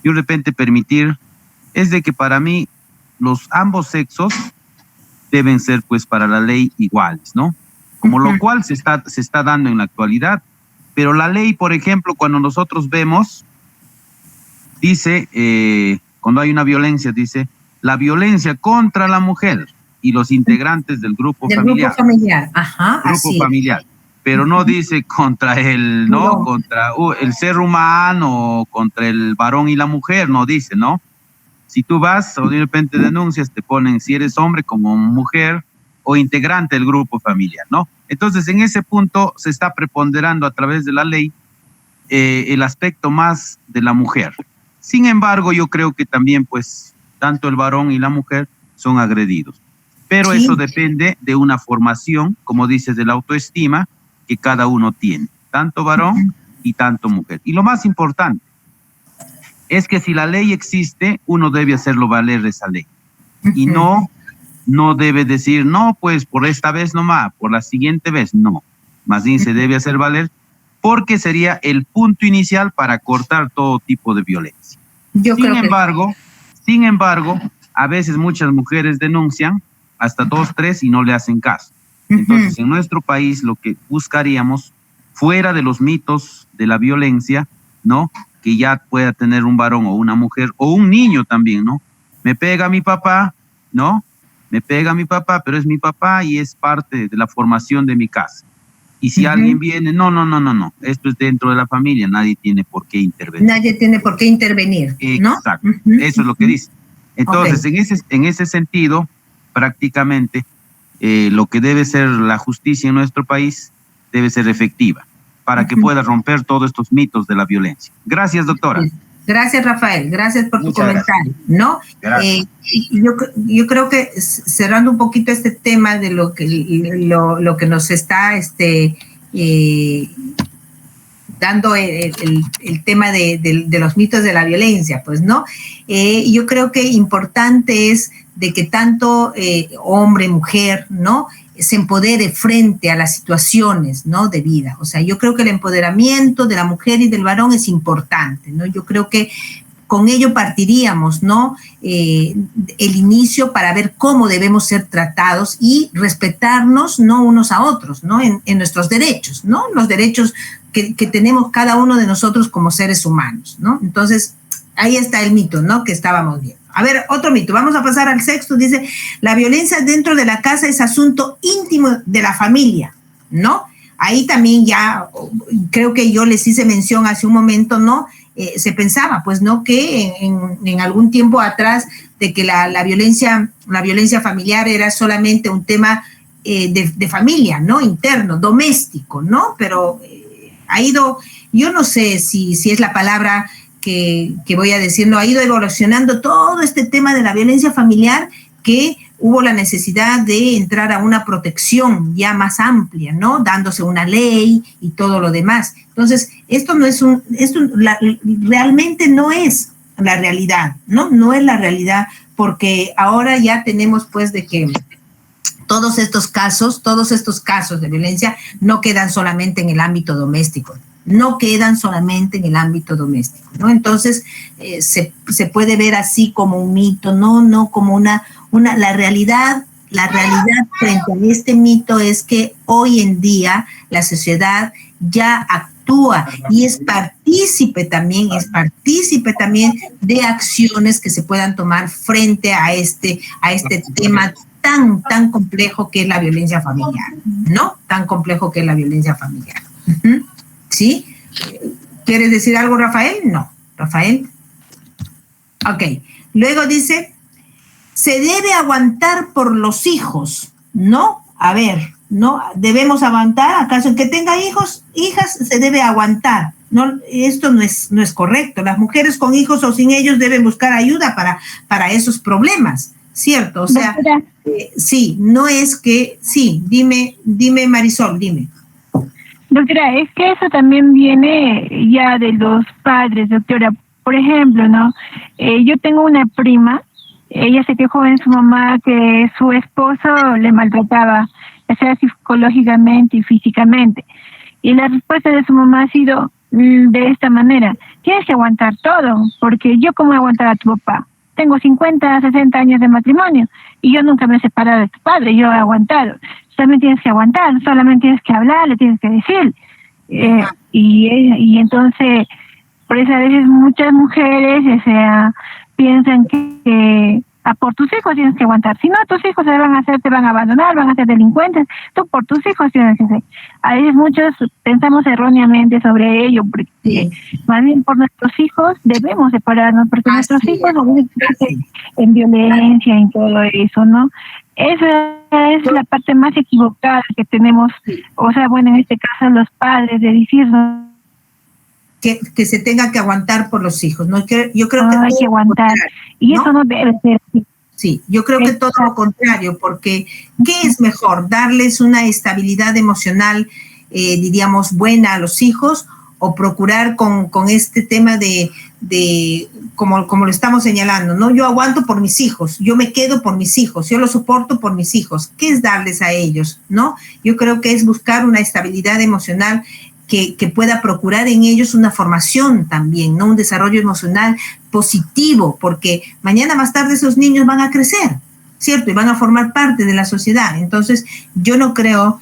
repente permitir es de que para mí ambos sexos deben ser pues para la ley iguales, ¿no? Como lo cual se está dando en la actualidad, pero la ley, por ejemplo, cuando nosotros vemos, dice, cuando hay una violencia, dice, la violencia contra la mujer y los integrantes del grupo familiar. Grupo familiar, ajá. Grupo familiar. Pero no dice contra el, ¿no? Contra el ser humano, contra el varón y la mujer, no dice, ¿no? Si tú vas o de repente denuncias, te ponen si eres hombre como mujer o integrante del grupo familiar, ¿no? Entonces, en ese punto se está preponderando a través de la ley el aspecto más de la mujer. Sin embargo, yo creo que también, pues, tanto el varón y la mujer son agredidos. Pero eso depende de una formación, como dices, de la autoestima que cada uno tiene, tanto varón y tanto mujer. Y lo más importante es que si la ley existe, uno debe hacerlo valer esa ley. Y no debe decir, no, pues por esta vez nomás, por la siguiente vez, no. Más bien se debe hacer valer porque sería el punto inicial para cortar todo tipo de violencia. Sin embargo, a veces muchas mujeres denuncian hasta 2, 3 y no le hacen caso. Entonces, en nuestro país lo que buscaríamos, fuera de los mitos de la violencia, ¿no? Que ya pueda tener un varón o una mujer o un niño también, ¿no? Me pega mi papá, ¿no? Me pega mi papá, pero es mi papá y es parte de la formación de mi casa. Y si alguien viene, no, esto es dentro de la familia, nadie tiene por qué intervenir. Nadie tiene por qué intervenir, ¿no? Exacto, eso es lo que dice. Entonces, en ese sentido, prácticamente, lo que debe ser la justicia en nuestro país debe ser efectiva para que pueda romper todos estos mitos de la violencia. Gracias, doctora. Gracias, Rafael. Gracias por tu comentario. ¿No? Yo creo que cerrando un poquito este tema de lo que nos está dando el tema de los mitos de la violencia, pues, ¿no? Yo creo que importante es de que tanto hombre, mujer, ¿no? Se empodere frente a las situaciones, ¿no? De vida. O sea, yo creo que el empoderamiento de la mujer y del varón es importante, ¿no? Yo creo que con ello partiríamos, ¿no? El inicio para ver cómo debemos ser tratados y respetarnos, ¿no? Unos a otros, ¿no? En nuestros derechos, ¿no? Los derechos que tenemos cada uno de nosotros como seres humanos, ¿no? Entonces, ahí está el mito, ¿no? Que estábamos viendo. A ver, otro mito. Vamos a pasar al sexto. Dice, la violencia dentro de la casa es asunto íntimo de la familia, ¿no? Ahí también ya, creo que yo les hice mención hace un momento, ¿no? Se pensaba, pues, ¿no? Que en algún tiempo atrás de que la violencia familiar era solamente un tema de familia, ¿no? Interno, doméstico, ¿no? Pero ha ido, yo no sé si es la palabra que voy a decirlo, ha ido evolucionando todo este tema de la violencia familiar, que hubo la necesidad de entrar a una protección ya más amplia, ¿no? Dándose una ley y todo lo demás. Entonces, esto realmente no es la realidad, ¿no? No es la realidad, porque ahora ya tenemos, pues, de que todos estos casos de violencia no quedan solamente en el ámbito doméstico, ¿no? Entonces, se puede ver así como un mito, no como la realidad frente a este mito es que hoy en día la sociedad ya actúa y es partícipe también de acciones que se puedan tomar frente a este tema tan complejo que es la violencia familiar, ¿no? Tan complejo que es la violencia familiar. ¿Sí? ¿Quieres decir algo, Rafael? No. ¿Rafael? Ok. Luego dice, se debe aguantar por los hijos, ¿no? A ver, ¿no? Debemos aguantar, ¿acaso el que tenga hijos, hijas, se debe aguantar? No, esto no es correcto. Las mujeres con hijos o sin ellos deben buscar ayuda para esos problemas, ¿cierto? O sea, sí, no es que, sí, dime Marisol, dime. Doctora, es que eso también viene ya de los padres, doctora. Por ejemplo, ¿no? Yo tengo una prima ella se quejó en su mamá que su esposo le maltrataba, ya sea psicológicamente y físicamente. Y la respuesta de su mamá ha sido de esta manera: tienes que aguantar todo, porque yo cómo aguantar a tu papá. Tengo 50, 60 años de matrimonio y yo nunca me he separado de tu padre, yo he aguantado. También tienes que aguantar, solamente tienes que hablar, le tienes que decir. Y entonces, por eso a veces muchas mujeres, o sea, piensan que por tus hijos tienes que aguantar. Si no, tus hijos te van a abandonar, van a ser delincuentes. Tú por tus hijos tienes que ser. A veces muchos pensamos erróneamente sobre ello, porque más bien por nuestros hijos debemos separarnos, porque nuestros hijos a veces crecen en violencia, en todo eso, ¿no? Esa es la parte más equivocada que tenemos, o sea, bueno, en este caso los padres, de decirnos que se tenga que aguantar por los hijos, ¿no? Yo creo que hay que aguantar, y eso no debe ser así. Sí, yo creo que todo lo contrario, porque ¿qué es mejor? ¿Darles una estabilidad emocional, diríamos, buena a los hijos, o procurar con este tema de como lo estamos señalando, ¿no? Yo aguanto por mis hijos, yo me quedo por mis hijos, yo lo soporto por mis hijos? ¿Qué es darles a ellos, no? Yo creo que es buscar una estabilidad emocional que pueda procurar en ellos una formación también, ¿no? Un desarrollo emocional positivo, porque mañana más tarde esos niños van a crecer, ¿cierto? Y van a formar parte de la sociedad. Entonces, yo no creo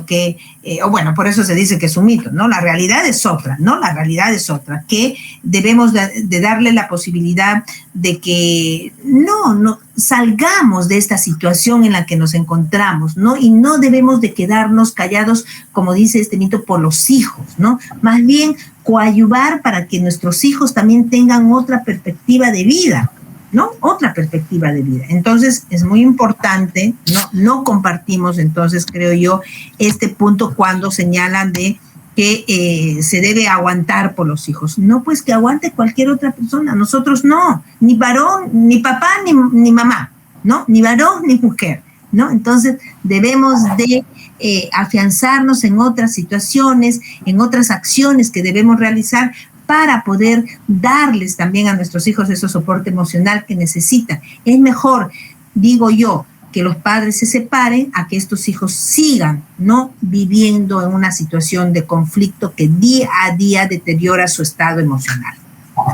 que, o bueno, por eso se dice que es un mito, ¿no? La realidad es otra, ¿no? La realidad es otra, que debemos de darle la posibilidad de que no salgamos de esta situación en la que nos encontramos, ¿no? Y no debemos de quedarnos callados, como dice este mito, por los hijos, ¿no? Más bien coadyuvar para que nuestros hijos también tengan otra perspectiva de vida, ¿no? Otra perspectiva de vida. Entonces, es muy importante, no compartimos, entonces, creo yo, este punto cuando señalan de que se debe aguantar por los hijos. No, pues que aguante cualquier otra persona, nosotros no, ni varón, ni papá, ni mamá, ¿no? Ni varón, ni mujer, ¿no? Entonces, debemos de afianzarnos en otras situaciones, en otras acciones que debemos realizar para poder darles también a nuestros hijos ese soporte emocional que necesitan. Es mejor, digo yo, que los padres se separen a que estos hijos sigan, ¿no?, viviendo en una situación de conflicto que día a día deteriora su estado emocional,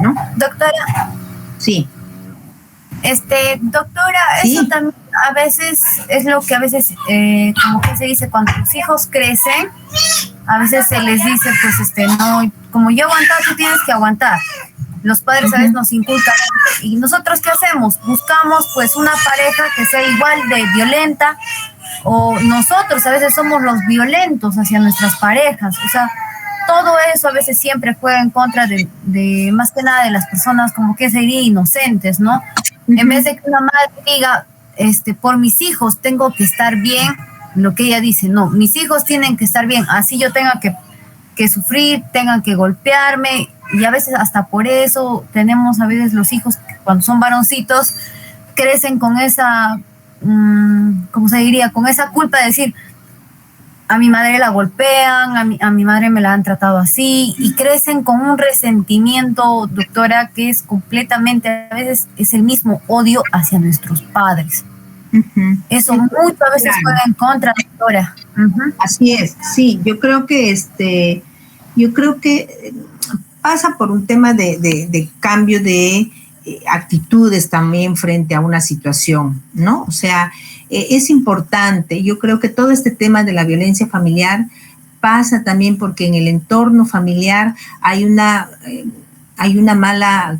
¿no? Doctora. Sí. Doctora, ¿sí? Eso también a veces es lo que a veces, como que se dice, cuando los hijos crecen, a veces se les dice, pues, no, como yo aguantar, tú tienes que aguantar. Los padres a veces nos inculcan. ¿Y nosotros qué hacemos? Buscamos, pues, una pareja que sea igual de violenta, o nosotros a veces somos los violentos hacia nuestras parejas. O sea, todo eso a veces siempre juega en contra de más que nada de las personas, como que se diría, inocentes, ¿no? En vez de que una madre diga, por mis hijos tengo que estar bien, lo que ella dice, no, mis hijos tienen que estar bien, así yo tenga que sufrir, tengan que golpearme, y a veces hasta por eso tenemos a veces los hijos, cuando son varoncitos, crecen con esa, ¿cómo se diría? Con esa culpa de decir, a mi madre la golpean, a mi madre me la han tratado así, y crecen con un resentimiento, doctora, que es completamente, a veces es el mismo odio hacia nuestros padres. Eso mucho a veces juega en contra, doctora. Así es, sí, yo creo que pasa por un tema de cambio de actitudes también frente a una situación, ¿no? O sea, es importante, yo creo que todo este tema de la violencia familiar pasa también porque en el entorno familiar hay una mala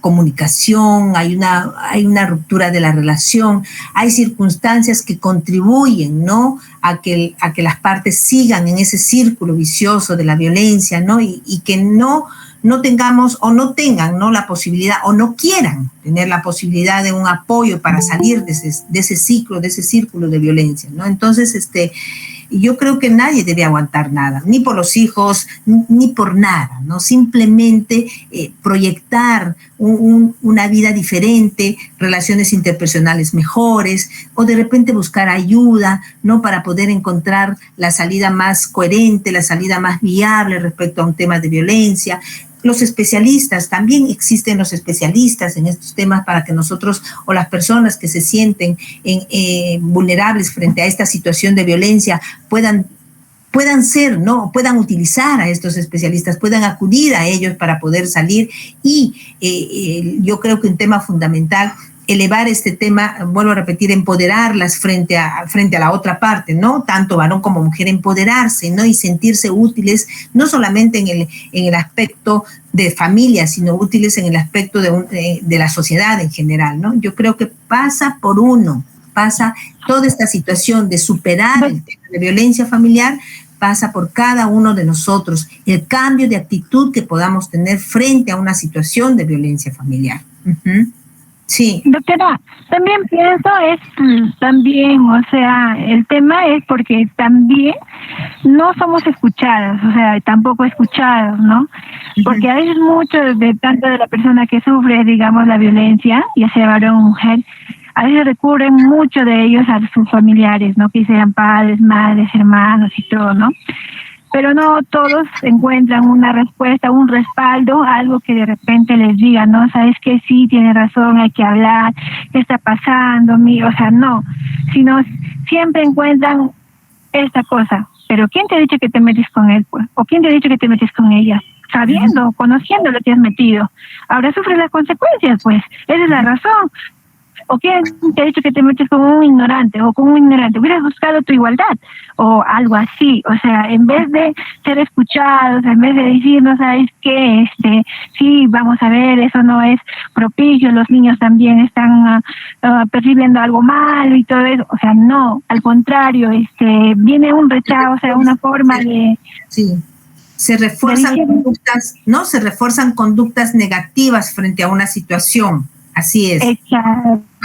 comunicación, hay una ruptura de la relación, hay circunstancias que contribuyen, ¿no?, a que las partes sigan en ese círculo vicioso de la violencia, ¿no?, y que no tengamos o no tengan, ¿no?, la posibilidad o no quieran tener la posibilidad de un apoyo para salir de ese ciclo, de ese círculo de violencia, ¿no? Entonces, yo creo que nadie debe aguantar nada, ni por los hijos, ni por nada, ¿no? Simplemente proyectar una vida diferente, relaciones interpersonales mejores, o de repente buscar ayuda, ¿no?, para poder encontrar la salida más coherente, la salida más viable respecto a un tema de violencia. los especialistas, también existen los especialistas en estos temas para que nosotros o las personas que se sienten vulnerables frente a esta situación de violencia puedan ser, ¿no? Puedan utilizar a estos especialistas, puedan acudir a ellos para poder salir y yo creo que un tema fundamental, elevar este tema, vuelvo a repetir, empoderarlas frente a la otra parte, ¿no? Tanto varón como mujer, empoderarse, ¿no? Y sentirse útiles, no solamente en el aspecto de familia, sino útiles en el aspecto de la sociedad en general, ¿no? Yo creo que pasa toda esta situación de superar el tema de violencia familiar, pasa por cada uno de nosotros, el cambio de actitud que podamos tener frente a una situación de violencia familiar. Uh-huh. Sí. Doctora, también pienso o sea, el tema es porque también no somos escuchadas, o sea, tampoco escuchados, ¿no? Porque a veces mucho tanto de la persona que sufre, digamos, la violencia, ya sea varón o mujer, a veces recurren mucho de ellos a sus familiares, ¿no? Que sean padres, madres, hermanos y todo, ¿no? Pero no todos encuentran una respuesta, un respaldo, algo que de repente les diga, ¿no? Sabes que sí, tiene razón, hay que hablar, ¿qué está pasando? O sea, no, sino siempre encuentran esta cosa. Pero ¿quién te ha dicho que te metes con él, pues? ¿O quién te ha dicho que te metes con ella? Sabiendo, conociendo lo que has metido. Ahora sufres las consecuencias, pues. Esa es la razón. ¿O quién te ha dicho que te metes con un ignorante o con un ignorante? Hubieras buscado tu igualdad o algo así. O sea, en vez de ser escuchados, en vez de decir, no sabes qué, sí, vamos a ver, eso no es propicio, los niños también están percibiendo algo malo y todo eso. O sea, no, al contrario, viene un rechazo, o sea, una forma de... Sí. Se refuerzan conductas, ¿no? Se refuerzan conductas negativas frente a una situación. Así es.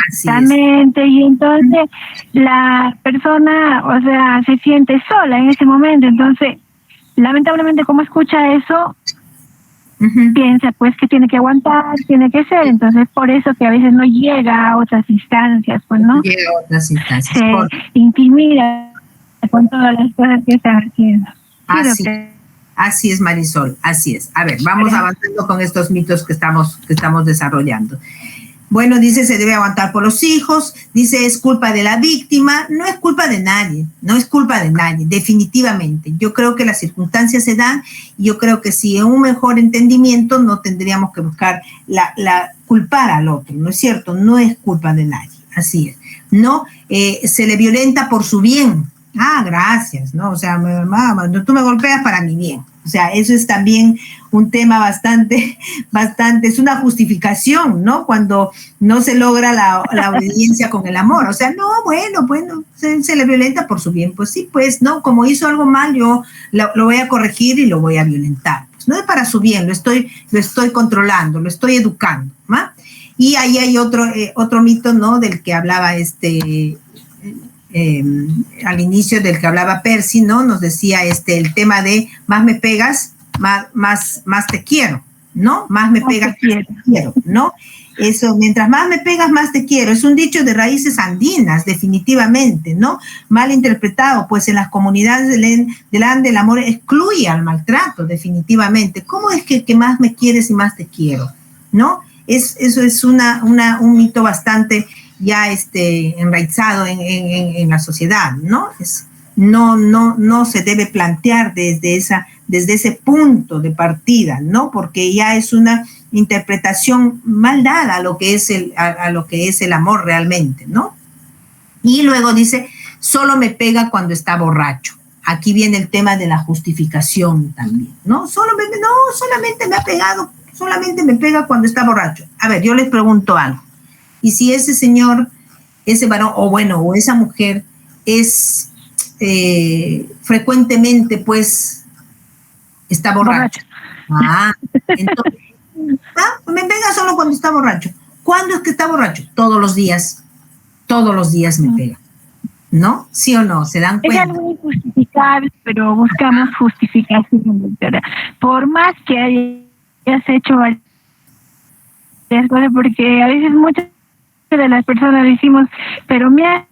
Exactamente, y entonces la persona, o sea, se siente sola en ese momento, entonces, lamentablemente, como escucha eso, piensa pues que tiene que aguantar, tiene que ser, entonces por eso que a veces no llega a otras instancias, pues, ¿no? Llega a otras instancias. Se intimida con todas las cosas que están haciendo. Así es, Marisol, así es. A ver, vamos avanzando con estos mitos que estamos desarrollando. Bueno, dice, se debe aguantar por los hijos, dice, es culpa de la víctima. No es culpa de nadie, no es culpa de nadie, definitivamente. Yo creo que las circunstancias se dan y yo creo que si en un mejor entendimiento no tendríamos que buscar culpar al otro, ¿no es cierto? No es culpa de nadie, así es. No, se le violenta por su bien. Ah, gracias, ¿no? O sea, mamá, tú me golpeas para mi bien. O sea, eso es también un tema bastante, es una justificación, ¿no? Cuando no se logra la obediencia con el amor. O sea, no, bueno, se le violenta por su bien. Pues sí, pues, ¿no? Como hizo algo mal, yo lo voy a corregir y lo voy a violentar. Pues no es para su bien, lo estoy controlando, lo estoy educando, ¿no? Y ahí hay otro mito, ¿no? Del que hablaba al inicio, del que hablaba Percy, ¿no? Nos decía el tema de más me pegas, más te quiero, ¿no? Más me pegas, más te quiero, ¿no? Eso, mientras más me pegas, más te quiero. Es un dicho de raíces andinas, definitivamente, ¿no? Mal interpretado, pues en las comunidades del Ande el amor excluye al maltrato, definitivamente. ¿Cómo es que más me quieres y más te quiero? ¿No? Eso es un mito bastante ya enraizado en la sociedad, ¿no? No se debe plantear desde ese punto de partida, ¿no? Porque ya es una interpretación mal dada a lo que es el amor realmente, ¿no? Y luego dice, solo me pega cuando está borracho. Aquí viene el tema de la justificación también, ¿no? Solamente me ha pegado, solamente me pega cuando está borracho. A ver, yo les pregunto algo. Y si ese señor, ese varón, o esa mujer es frecuentemente, pues, está borracho. Entonces, me pega solo cuando está borracho. ¿Cuándo es que está borracho? Todos los días me pega. ¿No? ¿Sí o no? ¿Se dan cuenta? Es algo injustificable, pero buscamos justificación, doctora. Por más que hayas hecho varias cosas, porque a veces muchas de las personas decimos, pero me ha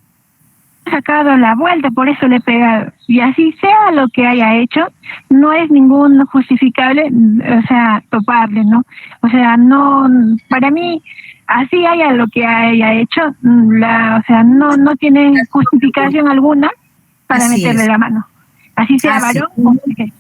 sacado la vuelta, por eso le he pegado. Y así sea lo que haya hecho, no es ningún justificable, o sea, toparle, ¿no? O sea, no, para mí, así haya lo que haya hecho, o sea, no tiene justificación alguna para Así meterle es. la mano. Así sea Así. varón o mujer.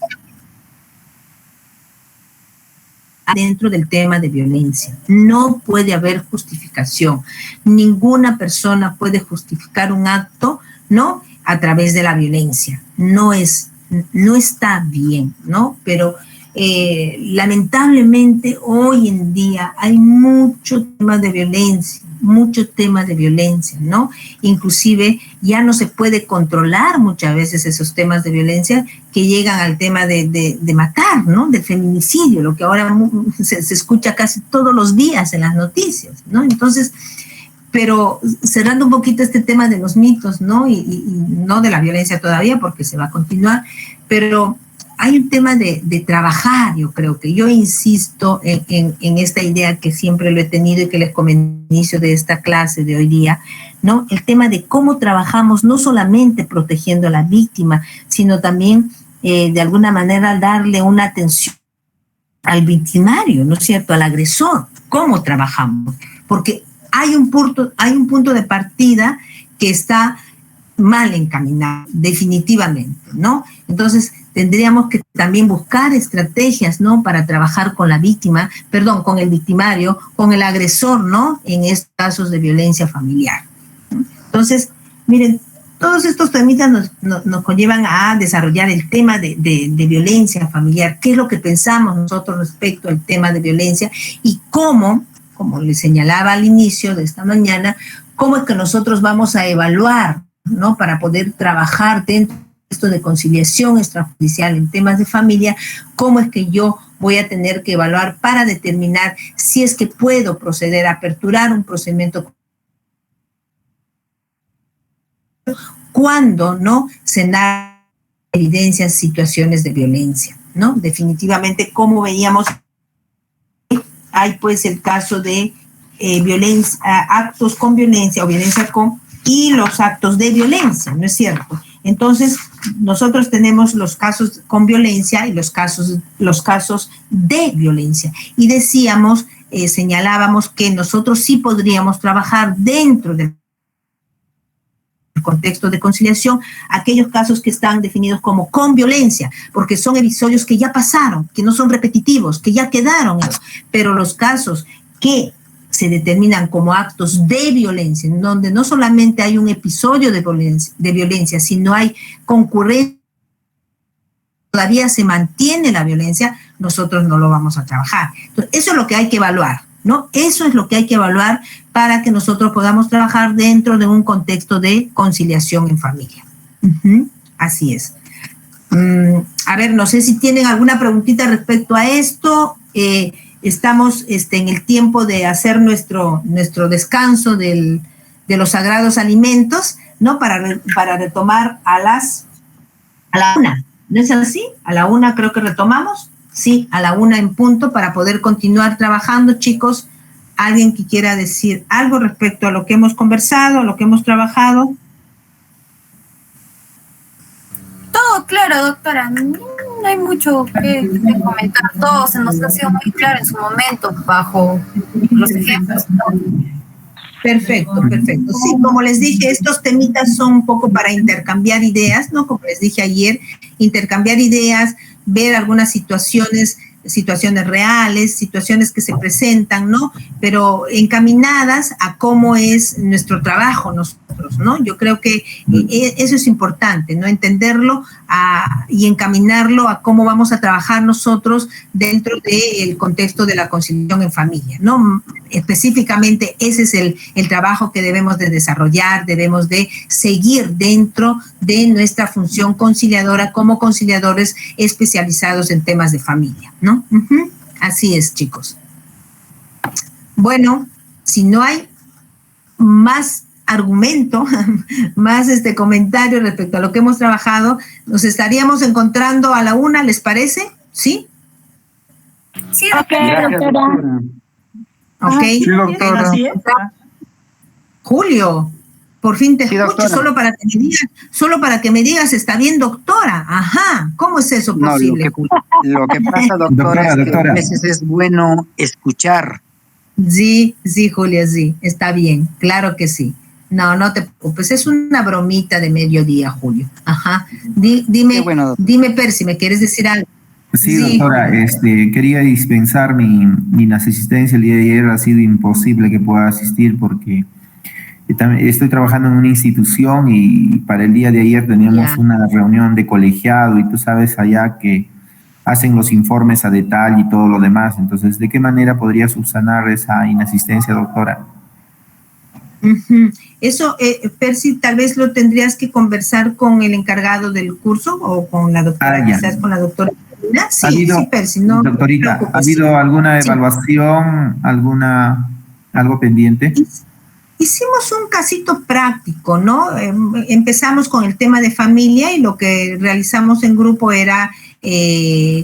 Dentro del tema de violencia. No puede haber justificación. Ninguna persona puede justificar un acto, ¿no? A través de la violencia. No está bien, ¿no? Pero lamentablemente hoy en día hay mucho tema de violencia, ¿no? Inclusive ya no se puede controlar muchas veces esos temas de violencia que llegan al tema de matar, ¿no? Del feminicidio, lo que ahora se escucha casi todos los días en las noticias, ¿no? Entonces, pero cerrando un poquito este tema de los mitos, ¿no? Y no de la violencia todavía, porque se va a continuar, pero hay un tema de trabajar, yo creo que yo insisto en esta idea que siempre lo he tenido y que les comenté al inicio de esta clase de hoy día, ¿no? El tema de cómo trabajamos no solamente protegiendo a la víctima, sino también de alguna manera darle una atención al victimario, ¿no es cierto?, al agresor. ¿Cómo trabajamos? Porque hay un punto de partida que está mal encaminado, definitivamente, ¿no? Entonces, tendríamos que también buscar estrategias, ¿no?, para trabajar con la víctima, con el victimario, con el agresor, ¿no?, en estos casos de violencia familiar. Entonces, miren, todos estos temitas nos conllevan a desarrollar el tema de violencia familiar. ¿Qué es lo que pensamos nosotros respecto al tema de violencia? Y cómo, como les señalaba al inicio de esta mañana, cómo es que nosotros vamos a evaluar, ¿no?, para poder trabajar dentro esto de conciliación extrajudicial en temas de familia, cómo es que yo voy a tener que evaluar para determinar si es que puedo proceder a aperturar un procedimiento cuando no se dan evidencias, situaciones de violencia, ¿no? Definitivamente, como veíamos, hay pues el caso de violencia, actos con violencia o violencia y los actos de violencia, ¿no es cierto? Entonces, nosotros tenemos los casos con violencia y los casos de violencia. Y decíamos, señalábamos que nosotros sí podríamos trabajar dentro del contexto de conciliación aquellos casos que están definidos como con violencia, porque son episodios que ya pasaron, que no son repetitivos, que ya quedaron, pero los casos que se determinan como actos de violencia, en donde no solamente hay un episodio de violencia, sino hay concurrencia, todavía se mantiene la violencia, nosotros no lo vamos a trabajar. Entonces, eso es lo que hay que evaluar, ¿no? Eso es lo que hay que evaluar para que nosotros podamos trabajar dentro de un contexto de conciliación en familia. Así es. A ver, no sé si tienen alguna preguntita respecto a esto. Estamos en el tiempo de hacer nuestro descanso de los sagrados alimentos, ¿no? Para retomar a la 1. ¿No es así? A la 1 creo que retomamos. Sí, a la 1 en punto para poder continuar trabajando, chicos. ¿Alguien que quiera decir algo respecto a lo que hemos conversado, a lo que hemos trabajado? Todo claro, doctora. No hay mucho que comentar. Todo se nos ha sido muy claro en su momento bajo los ejemplos, ¿no? Perfecto. Sí, como les dije, estos temitas son un poco para intercambiar ideas, ¿no? Como les dije ayer, intercambiar ideas, ver algunas situaciones reales, situaciones que se presentan, ¿no? Pero encaminadas a cómo es nuestro trabajo nosotros, ¿no? Yo creo que eso es importante, ¿no? Entenderlo y encaminarlo a cómo vamos a trabajar nosotros dentro del contexto de la conciliación en familia, ¿no? Específicamente ese es el trabajo que debemos de desarrollar, debemos de seguir dentro de nuestra función conciliadora como conciliadores especializados en temas de familia, ¿no? Así es, chicos. Bueno, si no hay más argumento, más comentario respecto a lo que hemos trabajado, nos estaríamos encontrando a la 1, ¿les parece? ¿Sí? Sí, Ok. Sí, doctora. Julio, Por fin te Sí, escucho, doctora. solo para que me digas, está bien, doctora. Ajá, ¿cómo es eso No, posible? lo que pasa, doctora, es que a veces es bueno escuchar. Sí, Julia, sí, está bien, claro que sí. No te preocupes, es una bromita de mediodía, Julio. Ajá. Dime, bueno, dime, Percy, ¿me quieres decir algo? Sí, doctora, quería dispensar mi asistencia el día de ayer. Ha sido imposible que pueda asistir porque estoy trabajando en una institución y para el día de ayer teníamos una reunión de colegiado y tú sabes allá que hacen los informes a detalle y todo lo demás. Entonces, ¿de qué manera podría subsanar esa inasistencia, doctora? Eso, Percy, tal vez lo tendrías que conversar con el encargado del curso o con la doctora, quizás con la doctora. Sí, Percy, no. Doctorita, ¿ha habido alguna evaluación, algo pendiente? Hicimos un casito práctico, ¿no? Empezamos con el tema de familia y lo que realizamos en grupo era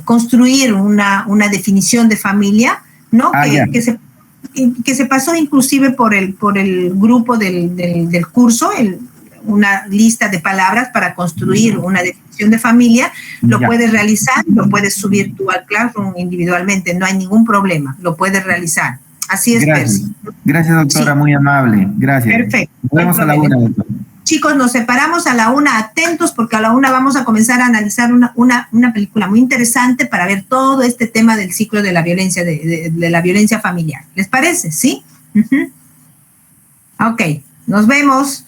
construir una definición de familia, ¿no? Que se pasó inclusive por el grupo del curso, una lista de palabras para construir una definición de familia. Lo puedes realizar, lo puedes subir tú al Classroom individualmente, no hay ningún problema, lo puedes realizar. Así es, Percy. Gracias, doctora, muy amable. Gracias. Perfecto. Nos vemos a la 1, doctora. Chicos, nos separamos a la 1, atentos, porque a la 1 vamos a comenzar a analizar una película muy interesante para ver todo este tema del ciclo de la violencia, de la violencia familiar. ¿Les parece? ¿Sí? Ok, nos vemos.